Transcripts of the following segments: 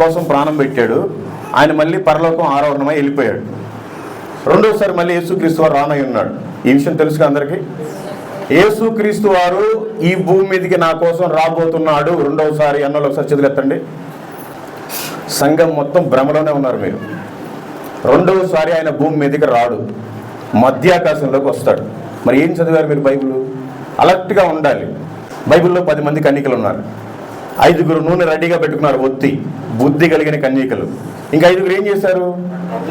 కోసం ప్రాణం పెట్టాడు. ఆయన మళ్ళీ పరలోకం ఆరోహణమై వెళ్ళిపోయాడు. రెండోసారి మళ్ళీ యేసుక్రీస్తు వారు రానై ఉన్నాడు. ఈ విషయం తెలుసుగా అందరికీ. యేసుక్రీస్తు వారు ఈ భూమి మీదకి నా కోసం రాబోతున్నాడు రెండవసారి అన్నోళ్ళు ఒకసారి చేతులెత్తండి. సంఘం మొత్తం భ్రమలోనే ఉన్నారు మీరు. రెండవసారి ఆయన భూమి మీదకి రాడు, మధ్యాకాశంలోకి వస్తాడు. మరి ఏం చదివారు మీరు బైబిల్? అలర్ట్గా ఉండాలి. బైబిల్లో 10 మంది కన్యకలు ఉన్నారు. 5 నూనె రెడీగా పెట్టుకున్నారు, ఒత్తి, బుద్ధి కలిగిన కన్యకలు. ఇంకా 5 ఏం చేశారు?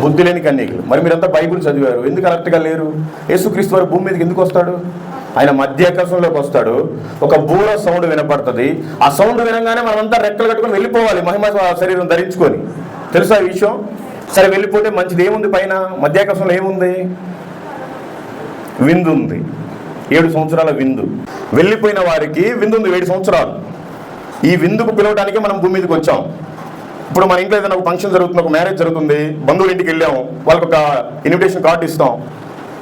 బుద్ధి లేని కన్యకలు. మరి మీరంతా బైబిల్ చదివారు, ఎందుకు అలర్ట్గా లేరు? యేసుక్రీస్తు వారు భూమి మీదకి ఎందుకు వస్తాడు? ఆయన మధ్యాకాశంలోకి వస్తాడు. ఒక బూర సౌండ్ వినపడుతుంది. ఆ సౌండ్ వినగానే మనమంతా రెక్కలు కట్టుకొని వెళ్ళిపోవాలి, మహిమ శరీరం ధరించుకొని. తెలుసా ఈ విషయం? సరే, వెళ్ళిపోతే మంచిది. ఏముంది పైన? మధ్యాకాశంలో ఏముంది? విందు ఉంది. 7 సంవత్సరాల విందు. వెళ్ళిపోయిన వారికి విందు ఉంది 7 సంవత్సరాలు. ఈ విందుకు పిలవడానికి మనం భూమి మీదకి వచ్చాం. ఇప్పుడు మన ఇంట్లో ఏదైనా ఒక ఫంక్షన్ జరుగుతుంది, ఒక మ్యారేజ్ జరుగుతుంది, బంధువుల ఇంటికి వెళ్ళాము, వాళ్ళకి ఒక ఇన్విటేషన్ కార్డు ఇస్తాం,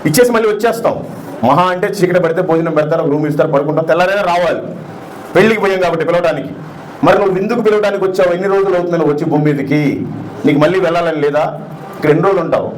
ఇచ్చేసి మళ్ళీ వచ్చేస్తాం. మహా అంటే చీకటి పడితే భోజనం పెడతారు, రూమ్ ఇస్తారు, పడుకుంటాం, తెల్లారైనా రావాలి. పెళ్లికి పోయాం కాబట్టి పిలవడానికి. మరి నువ్వు విందుకు పిలవడానికి వచ్చావు, ఎన్ని రోజులు అవుతుంది నువ్వు వచ్చి భూమి మీదకి? నీకు మళ్ళీ వెళ్ళాలని లేదా? ఇక్కడ ఎన్ని రోజులు ఉంటావు?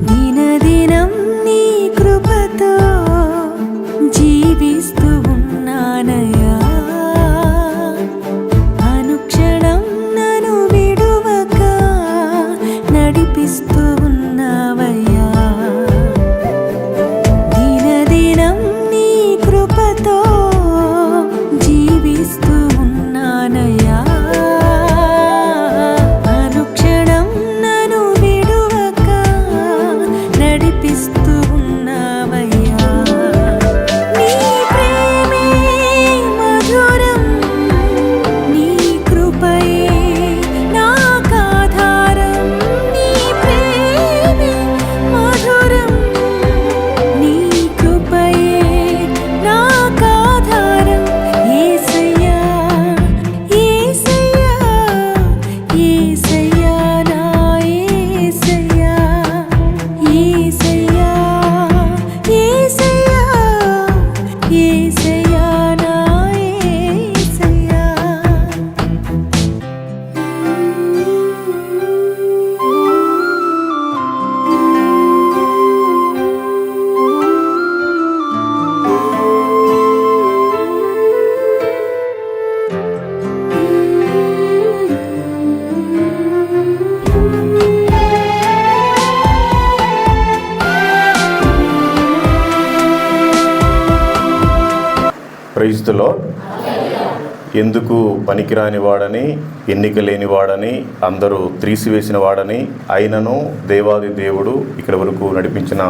దినదినం నీ కృపతో జీవిస్తూ ఉన్నానయ్యా. అనుక్షణం నన్ను విడువక నడిపిస్తూ ఉన్నావయ్యా. దినదినం నీ కృపతో జీవిస్తూ ఉన్నానయ్యా. నడిపిస్తూ ఉన్నావయ్యా. నీ ప్రేమే మధురం, నీ కృపయే నాకాధారం. నీ ప్రేమే మధురం, నీ కృపయే నాకాధారం. యేసయ్యా, యేసయ్యా, యేసయ్యా, నా యేసయ్యా. యేసయ్యా, యేసయ్యా, యేసయ్యా, నా యేసయ్యా. Praise the lord. ఎందుకు పనికిరాని వాడని, ఎన్నిక లేని వాడని, అందరూ త్రీసివేసిన వాడని, అయినను దేవాది దేవుడు ఇక్కడి వరకు నడిపించిన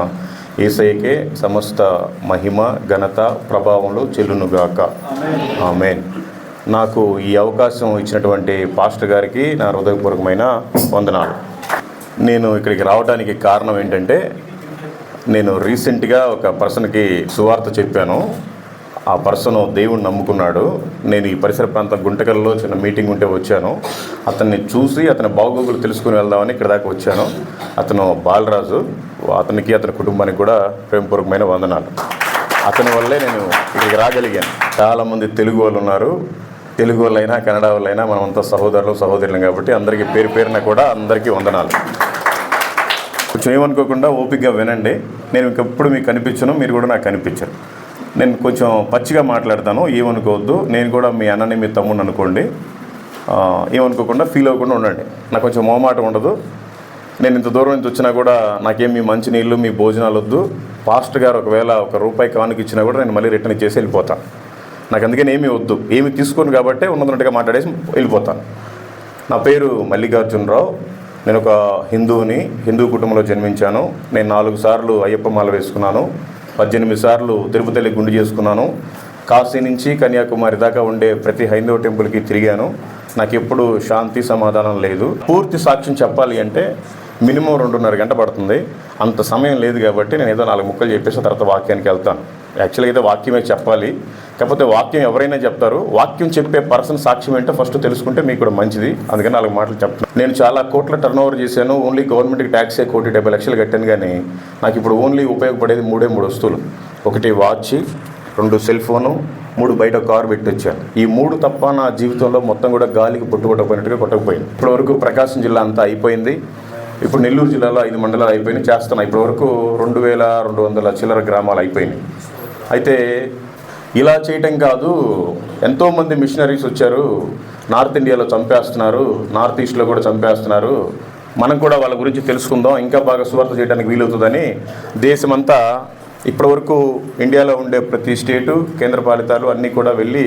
యేసయ్యకే సమస్త మహిమ, ఘనత, ప్రభావంలో చెల్లునుగాక. ఆమేన్. నాకు ఈ అవకాశం ఇచ్చినటువంటి పాస్టర్ గారికి నా హృదయపూర్వకమైన వందనాలు. నేను ఇక్కడికి రావడానికి కారణం ఏంటంటే, నేను రీసెంట్గా ఒక పర్సన్కి సువార్త చెప్పాను. ఆ పర్సన్ దేవుణ్ణి నమ్ముకున్నాడు. నేను ఈ పరిసర ప్రాంతం గుంటకల్లో చిన్న మీటింగ్ ఉంటే వచ్చాను. అతన్ని చూసి అతని బాగోగులు తెలుసుకుని వెళ్దామని ఇక్కడ దాకా వచ్చాను. అతను బాలరాజు. అతనికి, అతని కుటుంబానికి కూడా ప్రేమపూర్వకమైన వందనాలు. అతని వల్లే నేను ఇక్కడికి రాగలిగాను. చాలామంది తెలుగు వాళ్ళు ఉన్నారు. తెలుగు వాళ్ళైనా కన్నడ వాళ్ళైనా మనమంతా సహోదరులు సహోదరులం కాబట్టి అందరికీ పేరు పేరున కూడా అందరికీ వందనాలు. కొంచెం ఏమనుకోకుండా ఓపికగా వినండి. నేను ఇంకెప్పుడు మీకు కనిపించను, మీరు కూడా నాకు కనిపించరు. నేను కొంచెం పచ్చిగా మాట్లాడతాను, ఏమనుకోవద్దు. నేను కూడా మీ అన్నని మీ తమ్ముడిని అనుకోండి. ఏమనుకోకుండా ఫీల్ అవ్వకుండా ఉండండి. నాకు కొంచెం మొహమాటం ఉండదు. నేను ఇంత దూరం నుంచి వచ్చినా కూడా నాకేం మీ మంచి నీళ్ళు, మీ భోజనాలు వద్దు. పాస్టర్ గారు ఒకవేళ ₹1 కానుక ఇచ్చినా కూడా నేను మళ్ళీ రిటర్న్ ఇచ్చేసి వెళ్ళిపోతాను. నాకు అందుకని ఏమీ వద్దు, ఏమి తీసుకోను కాబట్టి ఉన్నట్టుగా మాట్లాడేసి వెళ్ళిపోతాను. నా పేరు మల్లికార్జునరావు. నేను ఒక హిందువుని, హిందూ కుటుంబంలో జన్మించాను. నేను 4 సార్లు అయ్యప్ప మాల వేసుకున్నాను, 18 సార్లు తిరుపతి వెళ్ళి గుండు చేసుకున్నాను, కాశీ నుంచి కన్యాకుమారి దాకా ఉండే ప్రతి హైందవ టెంపుల్కి తిరిగాను. నాకు ఎప్పుడు శాంతి సమాధానం లేదు. పూర్తి సాక్ష్యం చెప్పాలి అంటే మినిమం 2.5 గంట పడుతుంది. అంత సమయం లేదు కాబట్టి నేను ఏదో 4 ముక్కలు చెప్పేసి తర్వాత వాక్యానికి వెళ్తాను. యాక్చువల్గా అయితే వాక్యమే చెప్పాలి, కాకపోతే వాక్యం ఎవరైనా చెప్తారు. వాక్యం చెప్పే పర్సన్ సాక్ష్యం ఏంటో ఫస్ట్ తెలుసుకుంటే మీకు కూడా మంచిది. అందుకని 4 మాటలు చెప్తాను. నేను చాలా కోట్ల టర్న్ ఓవర్ చేశాను. ఓన్లీ గవర్నమెంట్కి ట్యాక్సే 1,70,00,000 కట్టాను. కానీ నాకు ఇప్పుడు ఓన్లీ ఉపయోగపడేది 3 వస్తువులు. 1 వాచ్, 2 సెల్ ఫోను, 3 బయట కారు పెట్టి వచ్చాను. ఈ 3 తప్ప నా జీవితంలో మొత్తం కూడా గాలికి కొట్టుకోకపోయినట్టుగా కొట్టకపోయింది. ఇప్పటివరకు ప్రకాశం జిల్లా అంతా అయిపోయింది. ఇప్పుడు నెల్లూరు జిల్లాలో 5 మండలాలు అయిపోయినాయి, చేస్తున్నాయి. ఇప్పటివరకు 2,200 చిల్లర గ్రామాలు అయిపోయినాయి. అయితే ఇలా చేయటం కాదు, ఎంతోమంది మిషనరీస్ వచ్చారు, నార్త్ ఇండియాలో చంపేస్తున్నారు, నార్త్ ఈస్ట్లో కూడా చంపేస్తున్నారు, మనం కూడా వాళ్ళ గురించి తెలుసుకుందాం, ఇంకా బాగా సువార్త చేయడానికి వీలవుతుందని దేశమంతా ఇప్పటివరకు ఇండియాలో ఉండే ప్రతి స్టేటు, కేంద్రపాలితాలు అన్నీ కూడా వెళ్ళి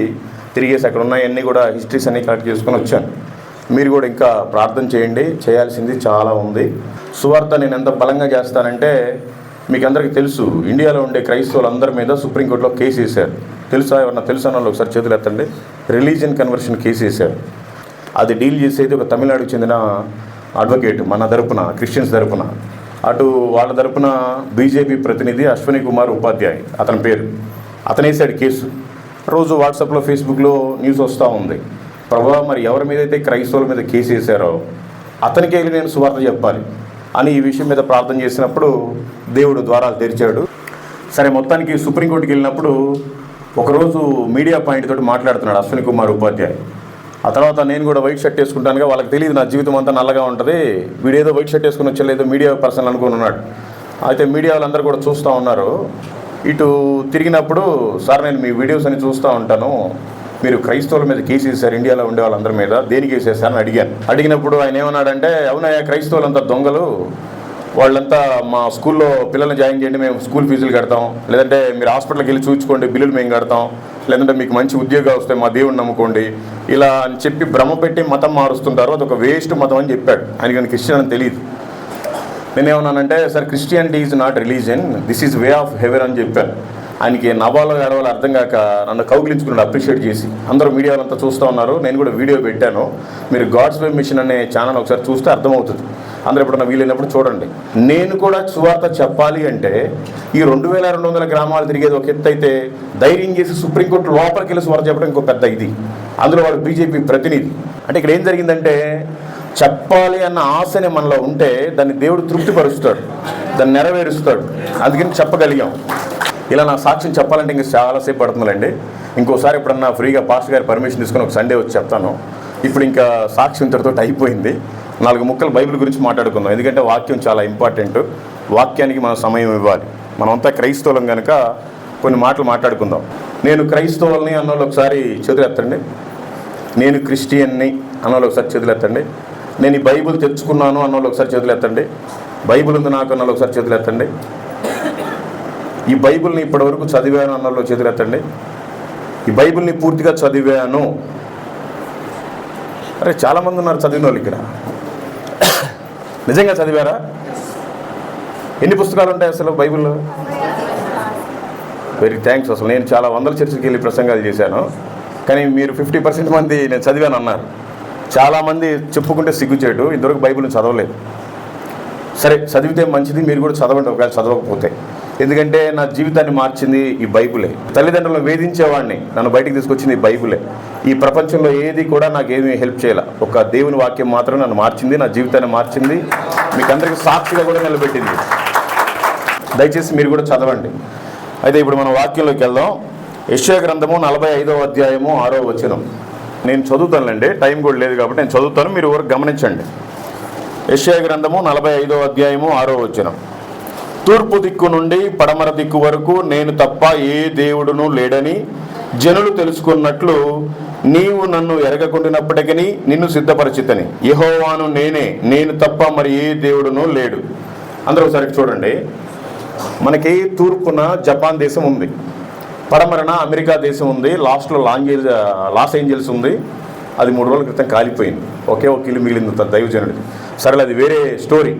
తిరిగేసి అక్కడ ఉన్నాయన్నీ కూడా హిస్టరీస్ అన్నీ కలెక్ట్ చేసుకొని వచ్చాను. మీరు కూడా ఇంకా ప్రార్థన చేయండి, చేయాల్సింది చాలా ఉంది. సువార్త నేను ఎంత బలంగా చేస్తానంటే మీకు అందరికీ తెలుసు, ఇండియాలో ఉండే క్రైస్తవులందరి మీద సుప్రీంకోర్టులో కేసు వేశారు. తెలుసా? ఎవరన్నా తెలుసా వాళ్ళు ఒకసారి చేతులు ఎత్తండి. రిలీజియన్ కన్వర్షన్ కేసు వేశారు. అది డీల్ చేసేది ఒక తమిళనాడుకు చెందిన అడ్వకేట్, మన తరపున, క్రిస్టియన్స్ తరపున. అటు వాళ్ళ తరపున బీజేపీ ప్రతినిధి అశ్విని కుమార్ ఉపాధ్యాయ్ అతని పేరు. అతను వేసాడు కేసు. రోజు వాట్సాప్లో, ఫేస్బుక్లో న్యూస్ వస్తూ ఉంది. ప్రభా, మరి ఎవరి మీద అయితే క్రైస్తవుల మీద కేసు వేశారో అతనికి వెళ్ళి నేను సువార్త చెప్పాలి అని ఈ విషయం మీద ప్రార్థన చేసినప్పుడు దేవుడు ద్వారాలు తెరిచాడు. సరే, మొత్తానికి సుప్రీంకోర్టుకి వెళ్ళినప్పుడు ఒకరోజు మీడియా పాయింట్ తోటి మాట్లాడుతున్నాడు అశ్విని కుమార్ ఉపాధ్యాయ్. ఆ తర్వాత నేను కూడా వైట్ షర్ట్ వేసుకుంటానుగా, వాళ్ళకి తెలియదు నా జీవితం అంతా నల్లగా ఉంటుంది, వీడేదో వైట్ షర్ట్ వేసుకుని వచ్చేలేదో మీడియా పర్సన్ అనుకుని ఉన్నాడు. అయితే మీడియా వాళ్ళందరూ కూడా చూస్తూ ఉన్నారు. ఇటు తిరిగినప్పుడు, సార్ నేను మీ వీడియోస్ అని చూస్తూ ఉంటాను, మీరు క్రైస్తవుల మీద కేసు వేశారు ఇండియాలో ఉండే వాళ్ళందరి మీద, దేనికి వేసేసారని అడిగాను. అడిగినప్పుడు ఆయన ఏమన్నాడంటే, అవునయ్యా, క్రైస్తవులంతా దొంగలు, వాళ్ళంతా మా స్కూల్లో పిల్లల్ని జాయిన్ చేయండి, మేము స్కూల్ ఫీజులు కడతాం, లేదంటే మీరు హాస్పిటల్కి వెళ్ళి చూసుకోండి, బిల్లులు మేము కడతాం, లేదంటే మీకు మంచి ఉద్యోగాలు వస్తే మా దేవుడిని నమ్ముకోండి, ఇలా అని చెప్పి భ్రమ పెట్టి మతం మారుస్తుంటారు, అదొక వేస్ట్ మతం అని చెప్పాడు. ఆయనకి క్రిస్టియన్ అని తెలియదు. నేనేమన్నానంటే, sir Christianity is not religion, this is way of heaven అని చెప్పాను. ఆయనకి నవ్వాలో ఏడవాలో అర్థం కాక నన్ను కౌగిలించుకున్నాడు అప్రిషియేట్ చేసి. అందరూ మీడియాలంతా చూస్తూ ఉన్నారు, నేను కూడా వీడియో పెట్టాను. మీరు గాడ్స్ వే మిషన్ అనే ఛానల్ ఒకసారి చూస్తే అర్థమవుతుంది. అందరూ ఎప్పుడన్నా వీలైనప్పుడు చూడండి. నేను కూడా సువార్త చెప్పాలి అంటే ఈ 2,200 గ్రామాలు తిరిగేది ఒక ఎత్తు అయితే, ధైర్యం చేసి సుప్రీంకోర్టు లోపలికి వెళ్ళి సువార్త చెప్పడం ఇంకో పెద్ద ఇది. అందులో వాడు బీజేపీ ప్రతినిధి. అంటే ఇక్కడ ఏం జరిగిందంటే, చెప్పాలి అన్న ఆశని మనలో ఉంటే దాన్ని దేవుడు తృప్తిపరుస్తాడు, దాన్ని నెరవేరుస్తాడు. అందుకని చెప్పగలిగాం. ఇలా నా సాక్ష్యం చెప్పాలంటే ఇంకా చాలాసేపు పడుతుందండి. ఇంకోసారి ఎప్పుడన్నా ఫ్రీగా పాస్టర్ గారి పర్మిషన్ తీసుకొని ఒక సండే వచ్చి చెప్తాను. ఇప్పుడు ఇంకా సాక్ష్యం ఇంతటితో అయిపోయింది. 4 ముక్కలు బైబిల్ గురించి మాట్లాడుకుందాం. ఎందుకంటే వాక్యం చాలా ఇంపార్టెంట్. వాక్యానికి మనం సమయం ఇవ్వాలి. మనమంతా క్రైస్తవులం కనుక కొన్ని మాటలు మాట్లాడుకుందాం. నేను క్రైస్తవుల్ని అన్నోళ్ళు ఒకసారి చేతులు ఎత్తండి. నేను క్రిస్టియన్ని అన్నోళ్ళు ఒకసారి చేతులు ఎత్తండి. నేను ఈ బైబిల్ తెచ్చుకున్నాను అన్నోళ్ళు ఒకసారి చేతులు ఎత్తండి. బైబిల్ ఉంది నాకు అన్నోళ్ళు ఒకసారి చేతులు ఎత్తండి. ఈ బైబిల్ని ఇప్పటివరకు చదివాను అన్నోళ్ళు చేతులు ఎత్తండి. ఈ బైబిల్ని పూర్తిగా చదివాను. అరే, చాలామంది ఉన్నారు చదివిన వాళ్ళు ఇక్కడ. నిజంగా చదివారా? ఎన్ని పుస్తకాలు ఉంటాయి అసలు బైబిల్లో? Very thanks. అసలు నేను చాలా వందల చర్చికి వెళ్ళి ప్రసంగాలు చేశాను, కానీ మీరు 50% మంది నేను చదివాను అన్నారు. చాలామంది చెప్పుకుంటే సిగ్గుచేటు, ఇంతవరకు బైబిల్ని చదవలేదు. సరే, చదివితే మంచిది, మీరు కూడా చదవండి ఒకవేళ చదవకపోతే. ఎందుకంటే నా జీవితాన్ని మార్చింది ఈ బైబిలే. తల్లిదండ్రులను వేధించేవాడిని, నన్ను బయటికి తీసుకొచ్చింది ఈ బైబిలే. ఈ ప్రపంచంలో ఏది కూడా నాకేమీ హెల్ప్ చేయాల, ఒక దేవుని వాక్యం మాత్రం నన్ను మార్చింది, నా జీవితాన్ని మార్చింది, మీకు అందరికీ సాక్షిగా కూడా నిలబెట్టింది. దయచేసి మీరు కూడా చదవండి. అయితే ఇప్పుడు మనం వాక్యంలోకి వెళ్దాం. యెషయా గ్రంథము 45వ అధ్యాయము 6వ వచనం. నేను చదువుతానులేండి, టైం కూడా లేదు కాబట్టి నేను చదువుతాను, మీరు ఎవరు గమనించండి. యెషయా గ్రంథము 45వ అధ్యాయము 6వ వచనం. తూర్పు దిక్కు నుండి పడమర దిక్కు వరకు నేను తప్ప ఏ దేవుడును లేడని జనులు తెలుసుకున్నట్లు నీవు నన్ను ఎరగకుండినప్పటికీ నిన్ను సిద్ధపరిచితని. యెహోవాను నేనే, నేను తప్ప మరి ఏ దేవుడును లేడు. అందరూ ఒకసారి చూడండి. మనకి తూర్పున జపాన్ దేశం ఉంది, పడమరన అమెరికా దేశం ఉంది, లాస్ట్లో లాస్ ఏంజల్స్ ఉంది. అది 3 రోజుల క్రితం కాలిపోయింది. ఒకే ఒక ఇల్లు మిగిలింది దైవజనుడిది. సరే, అది వేరే స్టోరీ.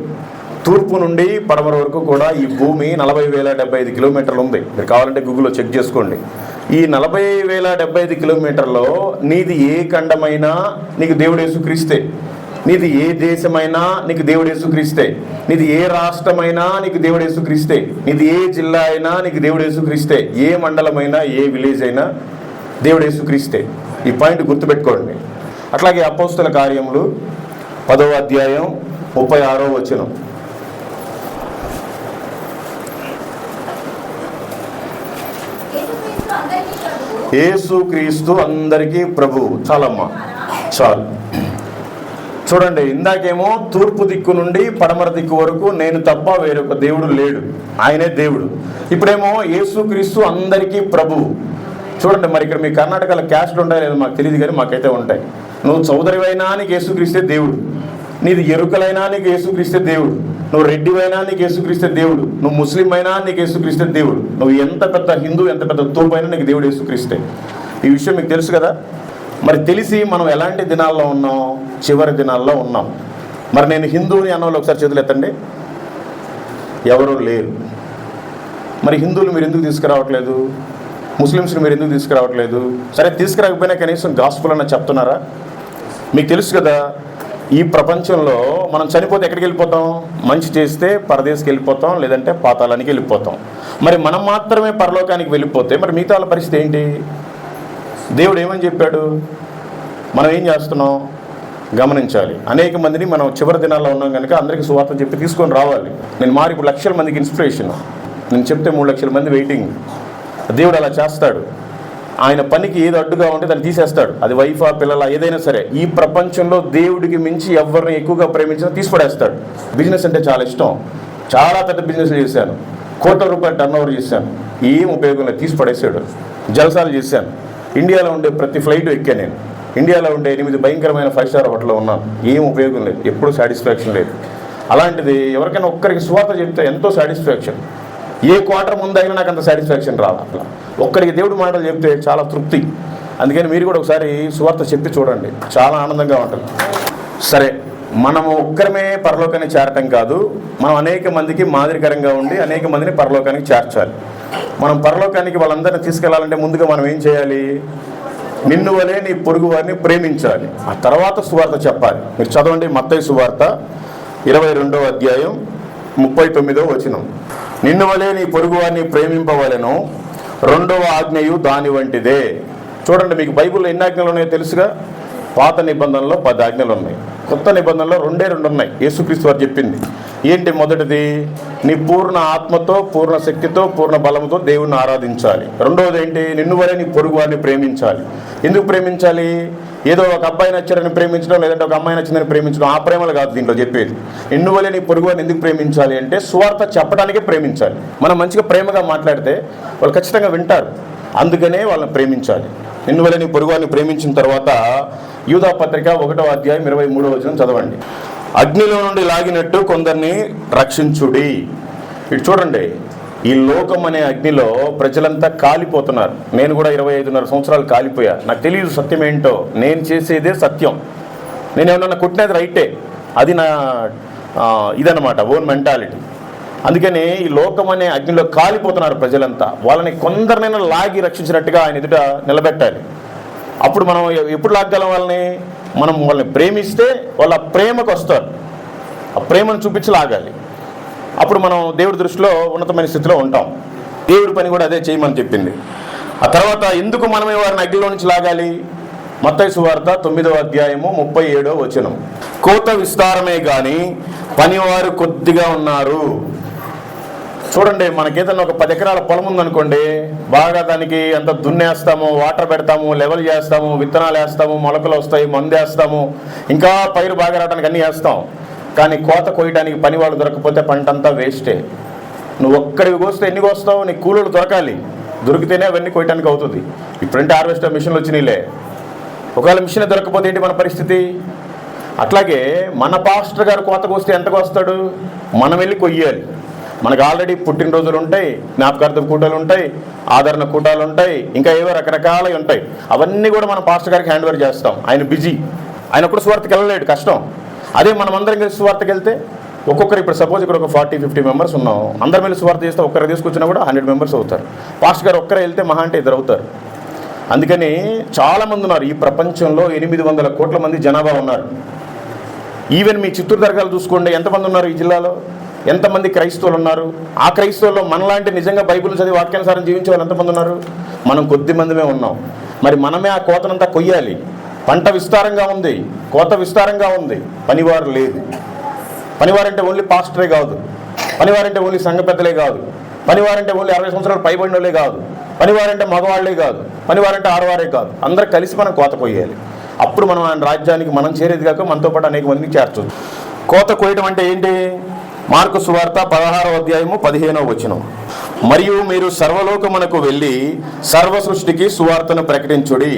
తూర్పు నుండి పడమర వరకు కూడా ఈ భూమి 40,075 కిలోమీటర్లు ఉంది. మీరు కావాలంటే గూగుల్లో చెక్ చేసుకోండి. ఈ 40,075 కిలోమీటర్లో నీది ఏ ఖండమైనా నీకు దేవుడు యేసుక్రీస్తే, నీది ఏ దేశమైనా నీకు దేవుడు యేసుక్రీస్తే, నీది ఏ రాష్ట్రమైనా నీకు దేవుడు యేసుక్రీస్తే, నీది ఏ జిల్లా అయినా నీకు దేవుడు యేసుక్రీస్తే, ఏ మండలమైనా ఏ విలేజ్ అయినా దేవుడు యేసుక్రీస్తే. ఈ పాయింట్ గుర్తుపెట్టుకోండి. అట్లాగే అపోస్తల కార్యములు 10వ అధ్యాయం 36వ వచనం. యేసుక్రీస్తు అందరికీ ప్రభువు. చాలమ్మా, చాలు. చూడండి, ఇందాకేమో తూర్పు దిక్కు నుండి పడమర దిక్కు వరకు నేను తప్ప వేరొక దేవుడు లేడు, ఆయనే దేవుడు. ఇప్పుడేమో యేసుక్రీస్తు అందరికీ ప్రభువు. చూడండి, మరి ఇక్కడ మీ కర్ణాటకలో క్యాస్ట్లు ఉంటాయి లేదు మాకు తెలియదు, కానీ మాకైతే ఉంటాయి. నువ్వు చౌదరివైనా నీకు యేసుక్రీస్తే దేవుడు, నీది ఎరుకలైనా నీకు యేసుక్రీస్తే దేవుడు, నువ్వు రెడ్డివైనా నీకు యేసుక్రీస్తే దేవుడు, నువ్వు ముస్లిం అయినా నీకు యేసుక్రీస్తే దేవుడు, నువ్వు ఎంత పెద్ద హిందూ ఎంత పెద్ద తోపైనా నీకు దేవుడు యేసుక్రీస్తే. ఈ విషయం మీకు తెలుసు కదా. మరి తెలిసి మనం ఎలాంటి దినాల్లో ఉన్నాం? చివరి దినాల్లో ఉన్నాం. మరి నేను హిందువుని అన్న వాళ్ళు ఒకసారి చేతులు ఎత్తండి. ఎవరూ లేరు. మరి హిందువులు మీరు ఎందుకు తీసుకురావట్లేదు? ముస్లిమ్స్ని మీరు ఎందుకు తీసుకురావట్లేదు? సరే, తీసుకురాకపోయినా కనీసం గాస్పుల్ అన్న చెప్తున్నారా? మీకు తెలుసు కదా, ఈ ప్రపంచంలో మనం చనిపోతే ఎక్కడికి వెళ్ళిపోతాం? మంచి చేస్తే పరదేశకి వెళ్ళిపోతాం, లేదంటే పాతాళానికి వెళ్ళిపోతాం. మరి మనం మాత్రమే పరలోకానికి వెళ్ళిపోతే మరి మిగతా వాళ్ళ పరిస్థితి ఏంటి? దేవుడు ఏమని చెప్పాడు? మనం ఏం చేస్తున్నాం గమనించాలి. అనేక మందిని మనం చివరి దినాల్లో ఉన్నాం కనుక అందరికీ సువార్త చెప్పి తీసుకొని రావాలి. నేను ఇప్పుడు లక్షల మందికి ఇన్స్పిరేషన్. నేను చెప్తే 3 లక్షల మంది వెయిటింగ్. దేవుడు అలా చేస్తాడు. ఆయన పనికి ఏది అడ్డుగా ఉంటే దాన్ని తీసేస్తాడు. అది వైఫా పిల్లల ఏదైనా సరే. ఈ ప్రపంచంలో దేవుడికి మించి ఎవరిని ఎక్కువగా ప్రేమించినా తీసిపడేస్తాడు. బిజినెస్ అంటే చాలా ఇష్టం, చాలా పెద్ద బిజినెస్ చేశాను, కోట్ల రూపాయలు టర్న్ ఓవర్ చేశాను, ఏం ఉపయోగం లేదు, తీసిపడేసాడు. జలసాలు చేశాను, ఇండియాలో ఉండే ప్రతి ఫ్లైట్ ఎక్కాను నేను, ఇండియాలో ఉండే 8 భయంకరమైన 5 స్టార్ హోటల్లో ఉన్నాను, ఏం ఉపయోగం లేదు, ఎప్పుడూ సాటిస్ఫాక్షన్ లేదు. అలాంటిది ఎవరికైనా ఒక్కరికి సువార్త చెప్తే ఎంతో సాటిస్ఫాక్షన్. ఏ క్వార్టర్ ముందైనా నాకు అంత సాటిస్ఫాక్షన్ రాదు. అట్లా ఒక్కరికి దేవుడు మాటలు చెప్తే చాలా తృప్తి. అందుకని మీరు కూడా ఒకసారి సువార్త చెప్పి చూడండి, చాలా ఆనందంగా ఉంటుంది. సరే, మనము ఒక్కరమే పరలోకానికి చేరటం కాదు, మనం అనేక మందికి మాదిరికరంగా ఉండి అనేక మందిని పరలోకానికి చేర్చాలి. మనం పరలోకానికి వాళ్ళందరినీ తీసుకెళ్లాలంటే ముందుగా మనం ఏం చేయాలి? నిన్ను వలే నీ పొరుగు వారిని ప్రేమించాలి. ఆ తర్వాత సువార్త చెప్పాలి. మీరు చదవండి, మత్తయి సువార్త 22వ అధ్యాయం 39వ వచనం. నిన్ను వలే నీ పొరుగు వారిని ప్రేమింపవలెను, 2వ ఆజ్ఞయు దాని వంటిదే. చూడండి, మీకు బైబిల్లో ఎన్ని ఆజ్ఞలు ఉన్నాయో తెలుసుగా. పాత నిబంధనలో 10 ఆజ్ఞలు ఉన్నాయి, కొత్త నిబంధనలో 2 ఉన్నాయి. యేసుక్రీస్తు వారు చెప్పింది ఏంటి? మొదటిది, నీ పూర్ణ ఆత్మతో, పూర్ణ శక్తితో, పూర్ణ బలంతో దేవుణ్ణి ఆరాధించాలి. రెండవది ఏంటి? నిన్ను వలే నీ పొరుగు వారిని ప్రేమించాలి. ఎందుకు ప్రేమించాలి? ఏదో ఒక అబ్బాయి నచ్చారని ప్రేమించడం, లేదంటే ఒక అమ్మాయి నచ్చిందని ప్రేమించడం, ఆ ప్రేమలు కాదు దీంట్లో చెప్పేది. నిన్ను వలే నీ పొరుగు వారిని ఎందుకు ప్రేమించాలి అంటే సువార్త చెప్పడానికే ప్రేమించాలి. మనం మంచిగా ప్రేమగా మాట్లాడితే వాళ్ళు ఖచ్చితంగా వింటారు. అందుకనే వాళ్ళని ప్రేమించాలి. నిన్ను వలే నీ పొరుగు వారిని ప్రేమించిన తర్వాత యూదా పత్రిక 1వ అధ్యాయం 23వ వచనం చదవండి. అగ్నిలో నుండి లాగినట్టు కొందరిని రక్షించుడి. ఇటు చూడండి, ఈ లోకం అనే అగ్నిలో ప్రజలంతా కాలిపోతున్నారు. నేను కూడా 25.5 సంవత్సరాలు కాలిపోయా. నాకు తెలియదు సత్యం ఏంటో. నేను చేసేదే సత్యం. నేను ఏమన్నా కొట్టినది రైటే, అది నా ఇదన్నమాట, ఓన్ మెంటాలిటీ. అందుకని ఈ లోకం అనే అగ్నిలో కాలిపోతున్నారు ప్రజలంతా. వాళ్ళని కొందరినైనా లాగి రక్షించినట్టుగా ఆయన ఎదుట నిలబెట్టాలి. అప్పుడు మనం ఎప్పుడు లాగగలం వాళ్ళని? మనం వాళ్ళని ప్రేమిస్తే వాళ్ళ ప్రేమకు వస్తారు. ఆ ప్రేమను చూపించి లాగాలి. అప్పుడు మనం దేవుడి దృష్టిలో ఉన్నతమైన స్థితిలో ఉంటాం. దేవుడి పని కూడా అదే చేయమని చెప్పింది. ఆ తర్వాత ఎందుకు మనమే వారిని అగ్నిలో నుంచి లాగాలి? మత్తయి సువార్త 9వ అధ్యాయము 37వ వచనం. కోత విస్తారమే కానీ పనివారు కొద్దిగా ఉన్నారు. చూడండి, మనకేదన్నా ఒక 10 ఎకరాల పొలం ఉందనుకోండి, బాగా దానికి అంత దున్నేస్తాము, వాటర్ పెడతాము, లెవెల్ చేస్తాము, విత్తనాలు వేస్తాము, మొలకలు వస్తాయి, మందు వేస్తాము, ఇంకా పైరు బాగా రావడానికి అన్నీ వేస్తాం. కానీ కోత కోయడానికి పని వాళ్ళు దొరకకపోతే పంట అంతా వేస్టే. నువ్వు ఒక్కడికి కోస్తే ఎన్ని కోస్తావు? నీకు కూలీలు దొరకాలి, దొరికితేనే అవన్నీ కోయటానికి అవుతుంది. ఇప్పుడంటే హార్వెస్టర్ మిషన్లు వచ్చినాయిలే. ఒకవేళ మిషన్ దొరకకపోతే ఏంటి మన పరిస్థితి? అట్లాగే మన పాస్టర్ గారు కోత కోస్తే ఎంతకు వస్తాడు? మనం వెళ్ళి కొయ్యాలి. మనకు ఆల్రెడీ పుట్టినరోజులు ఉంటాయి, జ్ఞాపకార్థం కూటాలు ఉంటాయి, ఆదరణ కూటాలు ఉంటాయి, ఇంకా ఏవో రకరకాలవి ఉంటాయి. అవన్నీ కూడా మనం పాస్టర్ గారికి హ్యాండ్ ఓవర్ చేస్తాం. ఆయన బిజీ, ఆయన కూడా సువార్తకి వెళ్ళలేడు, కష్టం. అదే మనమందరం కలిసి సువార్తకి వెళ్తే ఒక్కొక్కరు ఇప్పుడు సపోజ్ ఇక్కడ ఒక 40-50 మెంబర్స్ ఉన్నాం, అందరి మీద సువార్త చేస్తే ఒక్కరు తీసుకొచ్చినా కూడా 100 మెంబర్స్ అవుతారు. పాస్టర్ గారు ఒక్కరే వెళ్తే మహా అంటే 2 అవుతారు. అందుకని చాలామంది ఉన్నారు ఈ ప్రపంచంలో. 800 కోట్ల మంది జనాభా ఉన్నారు. ఈవెన్ మీ చిత్తూరు దర్గాలు చూసుకోండి, ఎంతమంది ఉన్నారు ఈ జిల్లాలో, ఎంతమంది క్రైస్తవులు ఉన్నారు. ఆ క్రైస్తవుల్లో మనలాంటి నిజంగా బైబిల్ చదివి వాక్యానుసారం జీవించే వాళ్ళు ఎంతమంది ఉన్నారు? మనం కొద్ది మందిమే ఉన్నాం. మరి మనమే ఆ కోతనంతా కొయ్యాలి. పంట విస్తారంగా ఉంది, కోత విస్తారంగా ఉంది, పనివారు లేదు. పనివారంటే ఓన్లీ పాస్టరే కాదు, పనివారంటే ఓన్లీ సంఘ పెద్దలే కాదు, పనివారంటే ఓన్లీ 60 సంవత్సరాలు పైబడిన వాళ్ళే కాదు, పనివారంటే మగవాళ్లే కాదు, పనివారంటే ఆడవారే కాదు. అందరూ కలిసి మనం కోత కొయ్యాలి. అప్పుడు మనం ఆయన రాజ్యానికి మనం చేరేది కాక మనతో పాటు అనేక మందిని చేర్చొచ్చు. కోత కొయ్యడం అంటే ఏంటి? మార్కు సువార్త 16వ అధ్యాయము 15వ వచనం. మరియు మీరు సర్వలోకమునకు వెళ్ళి సర్వ సృష్టికి సువార్తను ప్రకటించుడి.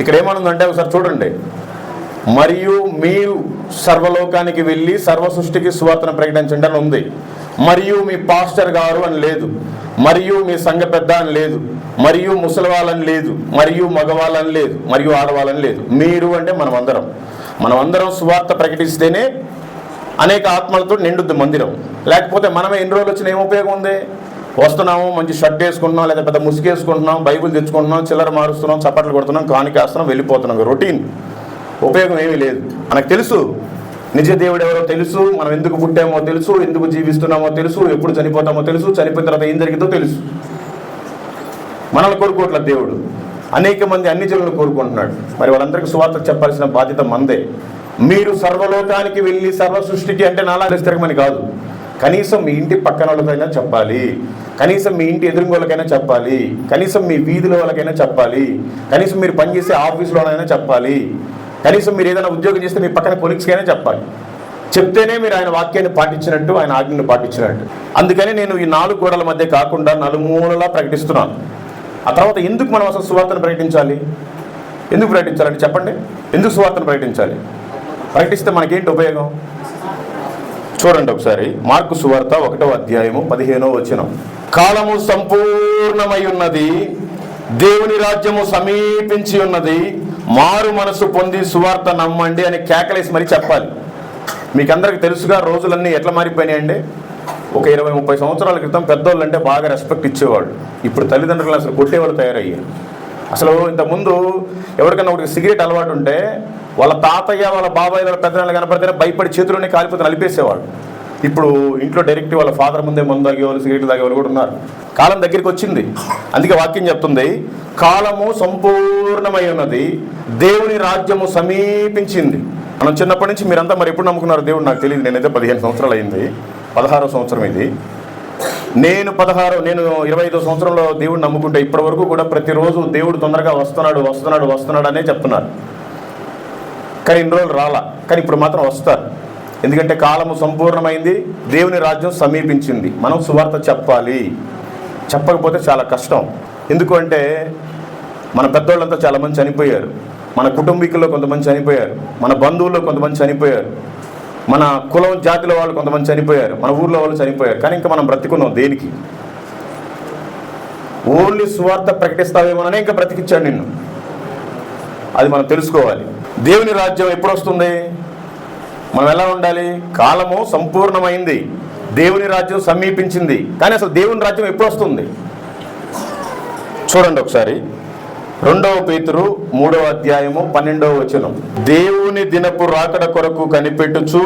ఇక్కడ ఏమనుందంటే ఒకసారి చూడండి. మరియు మీరు సర్వలోకానికి వెళ్ళి సర్వ సృష్టికి సువార్తను ప్రకటించండి అని ఉంది. మరియు మీ పాస్టర్ గారు అని లేదు, మరియు మీ సంఘ పెద్ద అని లేదు, మరియు ముసలి వాళ్ళని లేదు, మరియు మగవాళ్ళని లేదు, మరియు ఆడవాళ్ళని లేదు. మీరు అంటే మనమందరం సువార్త ప్రకటిస్తేనే అనేక ఆత్మలతో నిండుద్ది మందిరం. లేకపోతే మనమే ఎన్ని రోజులు వచ్చిన ఏం ఉపయోగం ఉంది? వస్తున్నాము, మంచి షర్ట్ వేసుకుంటున్నాం, లేదా పెద్ద ముసుగు వేసుకుంటున్నాం, బైబిల్ తెచ్చుకుంటున్నాం, చిల్లర మారుస్తున్నాం, చప్పట్లు కొడుతున్నాం, కానికేస్తున్నాం, వెళ్ళిపోతున్నాం. రొటీన్, ఉపయోగం ఏమీ లేదు. మనకు తెలుసు నిజ దేవుడు ఎవరో తెలుసు, మనం ఎందుకు పుట్టామో తెలుసు, ఎందుకు జీవిస్తున్నామో తెలుసు, ఎప్పుడు చనిపోతామో తెలుసు, చనిపోయిన తర్వాత ఏం జరిగిందో తెలుసు. మనల్ని కోరుకోవట్లేదు దేవుడు. అనేక మంది అన్ని జనులను కోరుకుంటున్నాడు. మరి వాళ్ళందరికీ సువార్త చెప్పాల్సిన బాధ్యత మందే. మీరు సర్వలోకానికి వెళ్ళి సర్వ సృష్టికి అంటే నాలా తిరగమని కాదు. కనీసం మీ ఇంటి పక్కన వాళ్ళకైనా చెప్పాలి, కనీసం మీ ఇంటి ఎదురు వాళ్ళకైనా చెప్పాలి, కనీసం మీ వీధిలో వాళ్ళకైనా చెప్పాలి, కనీసం మీరు పనిచేసే ఆఫీసులోనైనా చెప్పాలి, కనీసం మీరు ఏదైనా ఉద్యోగం చేస్తే మీ పక్కన కొలీగ్స్కైనా చెప్పాలి. చెప్తేనే మీరు ఆయన వాక్యాన్ని పాటించినట్టు, ఆయన ఆజ్ఞను పాటించినట్టు. అందుకని నేను ఈ 4 గోడల మధ్య కాకుండా నలుమూలలా ప్రకటిస్తున్నాను. ఆ తర్వాత ఎందుకు మనం అసలు సువార్తను ప్రకటించాలి? ఎందుకు ప్రకటించాలంటే చెప్పండి, ఎందుకు సువార్తను ప్రకటించాలి? ప్రకటిస్తే మనకేంటి ఉపయోగం? చూడండి ఒకసారి మార్కు సువార్త 1వ అధ్యాయము 15వ వచనం. కాలము సంపూర్ణమై ఉన్నది, దేవుని రాజ్యము సమీపించి ఉన్నది, మారు మనసు పొంది సువార్త నమ్మండి అని కేకలేసి మరీ చెప్పాలి. మీకు అందరికి తెలుసుగా రోజులన్నీ ఎట్లా మారిపోయినాయండి. ఒక 20-30 సంవత్సరాల క్రితం పెద్దోళ్ళు అంటే బాగా రెస్పెక్ట్ ఇచ్చేవాళ్ళు. ఇప్పుడు తల్లిదండ్రులు అసలు కొట్టేవాళ్ళు తయారయ్యారు. అసలు ఇంతకుముందు ఎవరికైనా ఒకటి సిగరెట్ అలవాటు ఉంటే వాళ్ళ తాతయ్య, వాళ్ళ బాబాయ్, వాళ్ళ పెద్దలు కనపడితేనే భయపడి చేతిలోనే కాలిపోతే నలిపేసేవాళ్ళు. ఇప్పుడు ఇంట్లో డైరెక్ట్ వాళ్ళ ఫాదర్ ముందే మందు తాగేవాళ్ళు, సిగరెట్ తాగేవాళ్ళు కూడా ఉన్నారు. కాలం దగ్గరికి వచ్చింది. అందుకే వాక్యం చెప్తుంది, కాలము సంపూర్ణమై ఉన్నది, దేవుని రాజ్యము సమీపించింది. మనం చిన్నప్పటి నుంచి మీరంతా మరి ఎప్పుడు నమ్ముకున్నారు దేవుడు నాకు తెలియదు. నేనైతే 15 సంవత్సరాలు అయింది, 16వ సంవత్సరం ఇది. నేను 25వ సంవత్సరంలో దేవుడు నమ్ముకుంటే ఇప్పటి వరకు కూడా ప్రతిరోజు దేవుడు తొందరగా వస్తున్నాడు అనే చెప్తున్నారు. కానీ ఇన్ని రోజులు రాలా, కానీ ఇప్పుడు మాత్రం వస్తారు. ఎందుకంటే కాలము సంపూర్ణమైంది, దేవుని రాజ్యం సమీపించింది. మనం సువార్త చెప్పాలి. చెప్పకపోతే చాలా కష్టం. ఎందుకు అంటే మన పెద్దోళ్ళంతా చాలామంది చనిపోయారు, మన కుటుంబీకుల్లో కొంతమంది చనిపోయారు, మన బంధువుల్లో కొంతమంది చనిపోయారు, మన కులం జాతిలో వాళ్ళు కొంతమంది చనిపోయారు, మన ఊర్లో వాళ్ళు చనిపోయారు. కానీ ఇంకా మనం బ్రతికున్నాం దేనికి? ఓన్లీ సువార్త ప్రకటిస్తావేమోననే ఇంకా బ్రతికిచ్చాడు నిన్ను. అది మనం తెలుసుకోవాలి. దేవుని రాజ్యం ఎప్పుడు వస్తుంది? మనం ఎలా ఉండాలి? కాలము సంపూర్ణమైంది, దేవుని రాజ్యం సమీపించింది. కానీ అసలు దేవుని రాజ్యం ఎప్పుడు వస్తుంది? చూడండి ఒకసారి 2వ పేతురు 3వ అధ్యాయము 12వ వచనం. దేవుని దినపు రాకడ కొరకు కనిపెట్టుచు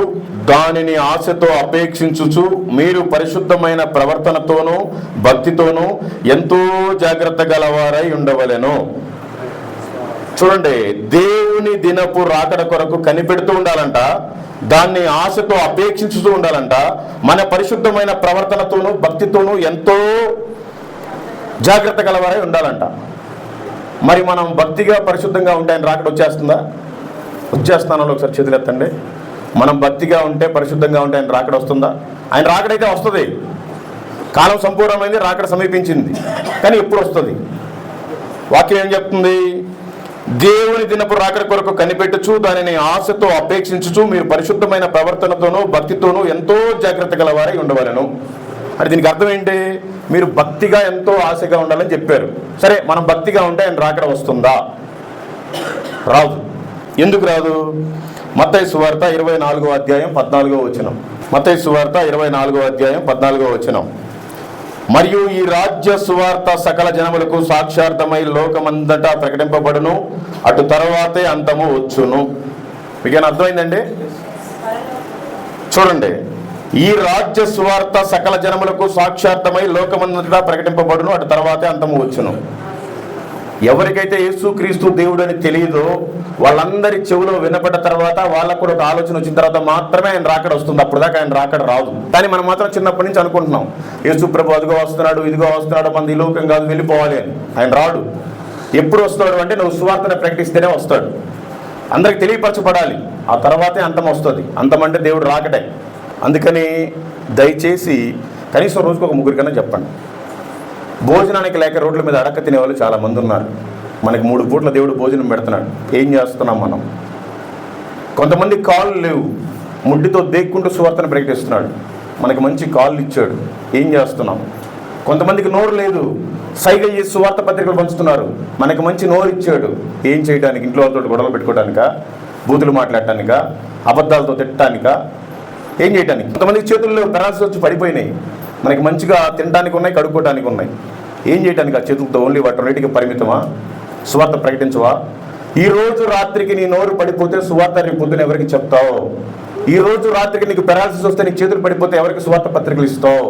దానిని ఆశతో అపేక్షించుచు మీరు పరిశుద్ధమైన ప్రవర్తనతోనూ భక్తితోనూ ఎంతో జాగ్రత్త గలవారై ఉండవలెను. చూడండి, దేవుని దినపు రాకడ కొరకు కనిపెడుతూ ఉండాలంట, దాన్ని ఆశతో అపేక్షించుతూ ఉండాలంట, మన పరిశుద్ధమైన ప్రవర్తనతోనూ భక్తితోనూ ఎంతో జాగ్రత్త గలవారై ఉండాలంట. మరి మనం భక్తిగా పరిశుద్ధంగా ఉంటే ఆయన రాకడ వచ్చేస్తుందా? వచ్చేస్తానో ఒకసారి చేతులు ఎత్తండి. మనం భక్తిగా ఉంటే పరిశుద్ధంగా ఉంటే ఆయన రాకడ వస్తుందా? ఆయన రాకడైతే వస్తుంది. కాలం సంపూర్ణమైంది, రాకడ సమీపించింది. కానీ ఎప్పుడు వస్తుంది? వాక్యం ఏం చెప్తుంది? దేవుని దినపు రాకడ కొరకు కనిపెట్టుచు దానిని ఆశతో అపేక్షించుచు మీరు పరిశుద్ధమైన ప్రవర్తనతోనూ భక్తితోనూ ఎంతో జాగ్రత్త గలవారై ఉండవలెను. అంటే దీనికి అర్థం ఏంటి? మీరు భక్తిగా ఎంతో ఆశగా ఉండాలని చెప్పారు. సరే, మనం భక్తిగా ఉంటే ఆయన రాకడ వస్తుందా? రాదు. ఎందుకు రాదు? మత్తయి సువార్త 24వ అధ్యాయం 14వ వచనం. మత్తయి సువార్త 24వ అధ్యాయం 14వ వచనం. మరియు ఈ రాజ్య సువార్త సకల జనములకు సాక్షార్థమై లోకమంతటా ప్రకటింపబడును, అటు తర్వాతే అంతము వచ్చును. మీకేనా అర్థమైందండి? చూడండి, ఈ రాజ్య సువార్త సకల జనములకు సాక్షార్థమై లోకమంతటా ప్రకటింపబడును, అటు తర్వాతే అంతము వచ్చును. ఎవరికైతే యేసుక్రీస్తు దేవుడు అని తెలియదో వాళ్ళందరి చెవులో వినపడ్డ తర్వాత వాళ్ళకు కూడా ఒక ఆలోచన వచ్చిన తర్వాత మాత్రమే ఆయన రాకడ వస్తుంది. అప్పుడు దాకా ఆయన రాకడ రాదు. కానీ మనం మాత్రం చిన్నప్పటి నుంచి అనుకుంటున్నాం, యేసు ప్రభు అదిగో వస్తున్నాడు, ఇదిగో వస్తున్నాడు, మన ఈ లోకం కాదు, వెళ్ళిపోవాలి అని. ఆయన రాడు. ఎప్పుడు వస్తాడు అంటే నువ్వు సువార్తను ప్రకటిస్తేనే వస్తాడు. అందరికి తెలియపరచబడాలి, ఆ తర్వాతే అంతం వస్తుంది. అంతం అంటే దేవుడు రాకటే. అందుకని దయచేసి కనీసం రోజుకు ఒక ముగ్గురికన్నా చెప్పండి. భోజనానికి లేక రోడ్ల మీద అడక్క తినేవాళ్ళు చాలామంది ఉన్నారు. మనకి 3 పూట్ల దేవుడు భోజనం పెడుతున్నాడు. ఏం చేస్తున్నాం మనం? కొంతమంది కాళ్ళు లేవు, ముడ్డితో దేక్కుంటూ సువార్తను ప్రకటిస్తున్నాడు. మనకి మంచి కాళ్ళు ఇచ్చాడు, ఏం చేస్తున్నాం? కొంతమందికి నోరు లేదు, సైగలు చేసి సువార్త పత్రికలు పంచుతున్నారు. మనకి మంచి నోరు ఇచ్చాడు, ఏం చేయడానికి? ఇంట్లో వాళ్ళతో గొడవలు పెట్టుకోవడానిక, బూతులు మాట్లాడటానిక, అబద్ధాలతో తిట్టడానిక, ఏం చేయడానికి? కొంతమందికి చేతులు లేవు, పెరాల్సి వచ్చి పడిపోయినాయి. మనకి మంచిగా తినడానికి ఉన్నాయి, కడుక్కోవడానికి ఉన్నాయి. ఏం చేయడానికి ఆ చేతులతో? ఓన్లీ వాటి రెండింటికి పరిమితమా? సువార్త ప్రకటించవా? ఈ రోజు రాత్రికి నీ నోరు పడిపోతే సువార్త రేపు పొద్దున ఎవరికి చెప్తావు? ఈ రోజు రాత్రికి నీకు పెరాలసిస్ వస్తే నీ చేతులు పడిపోతే ఎవరికి సువార్త పత్రికలు ఇస్తావు?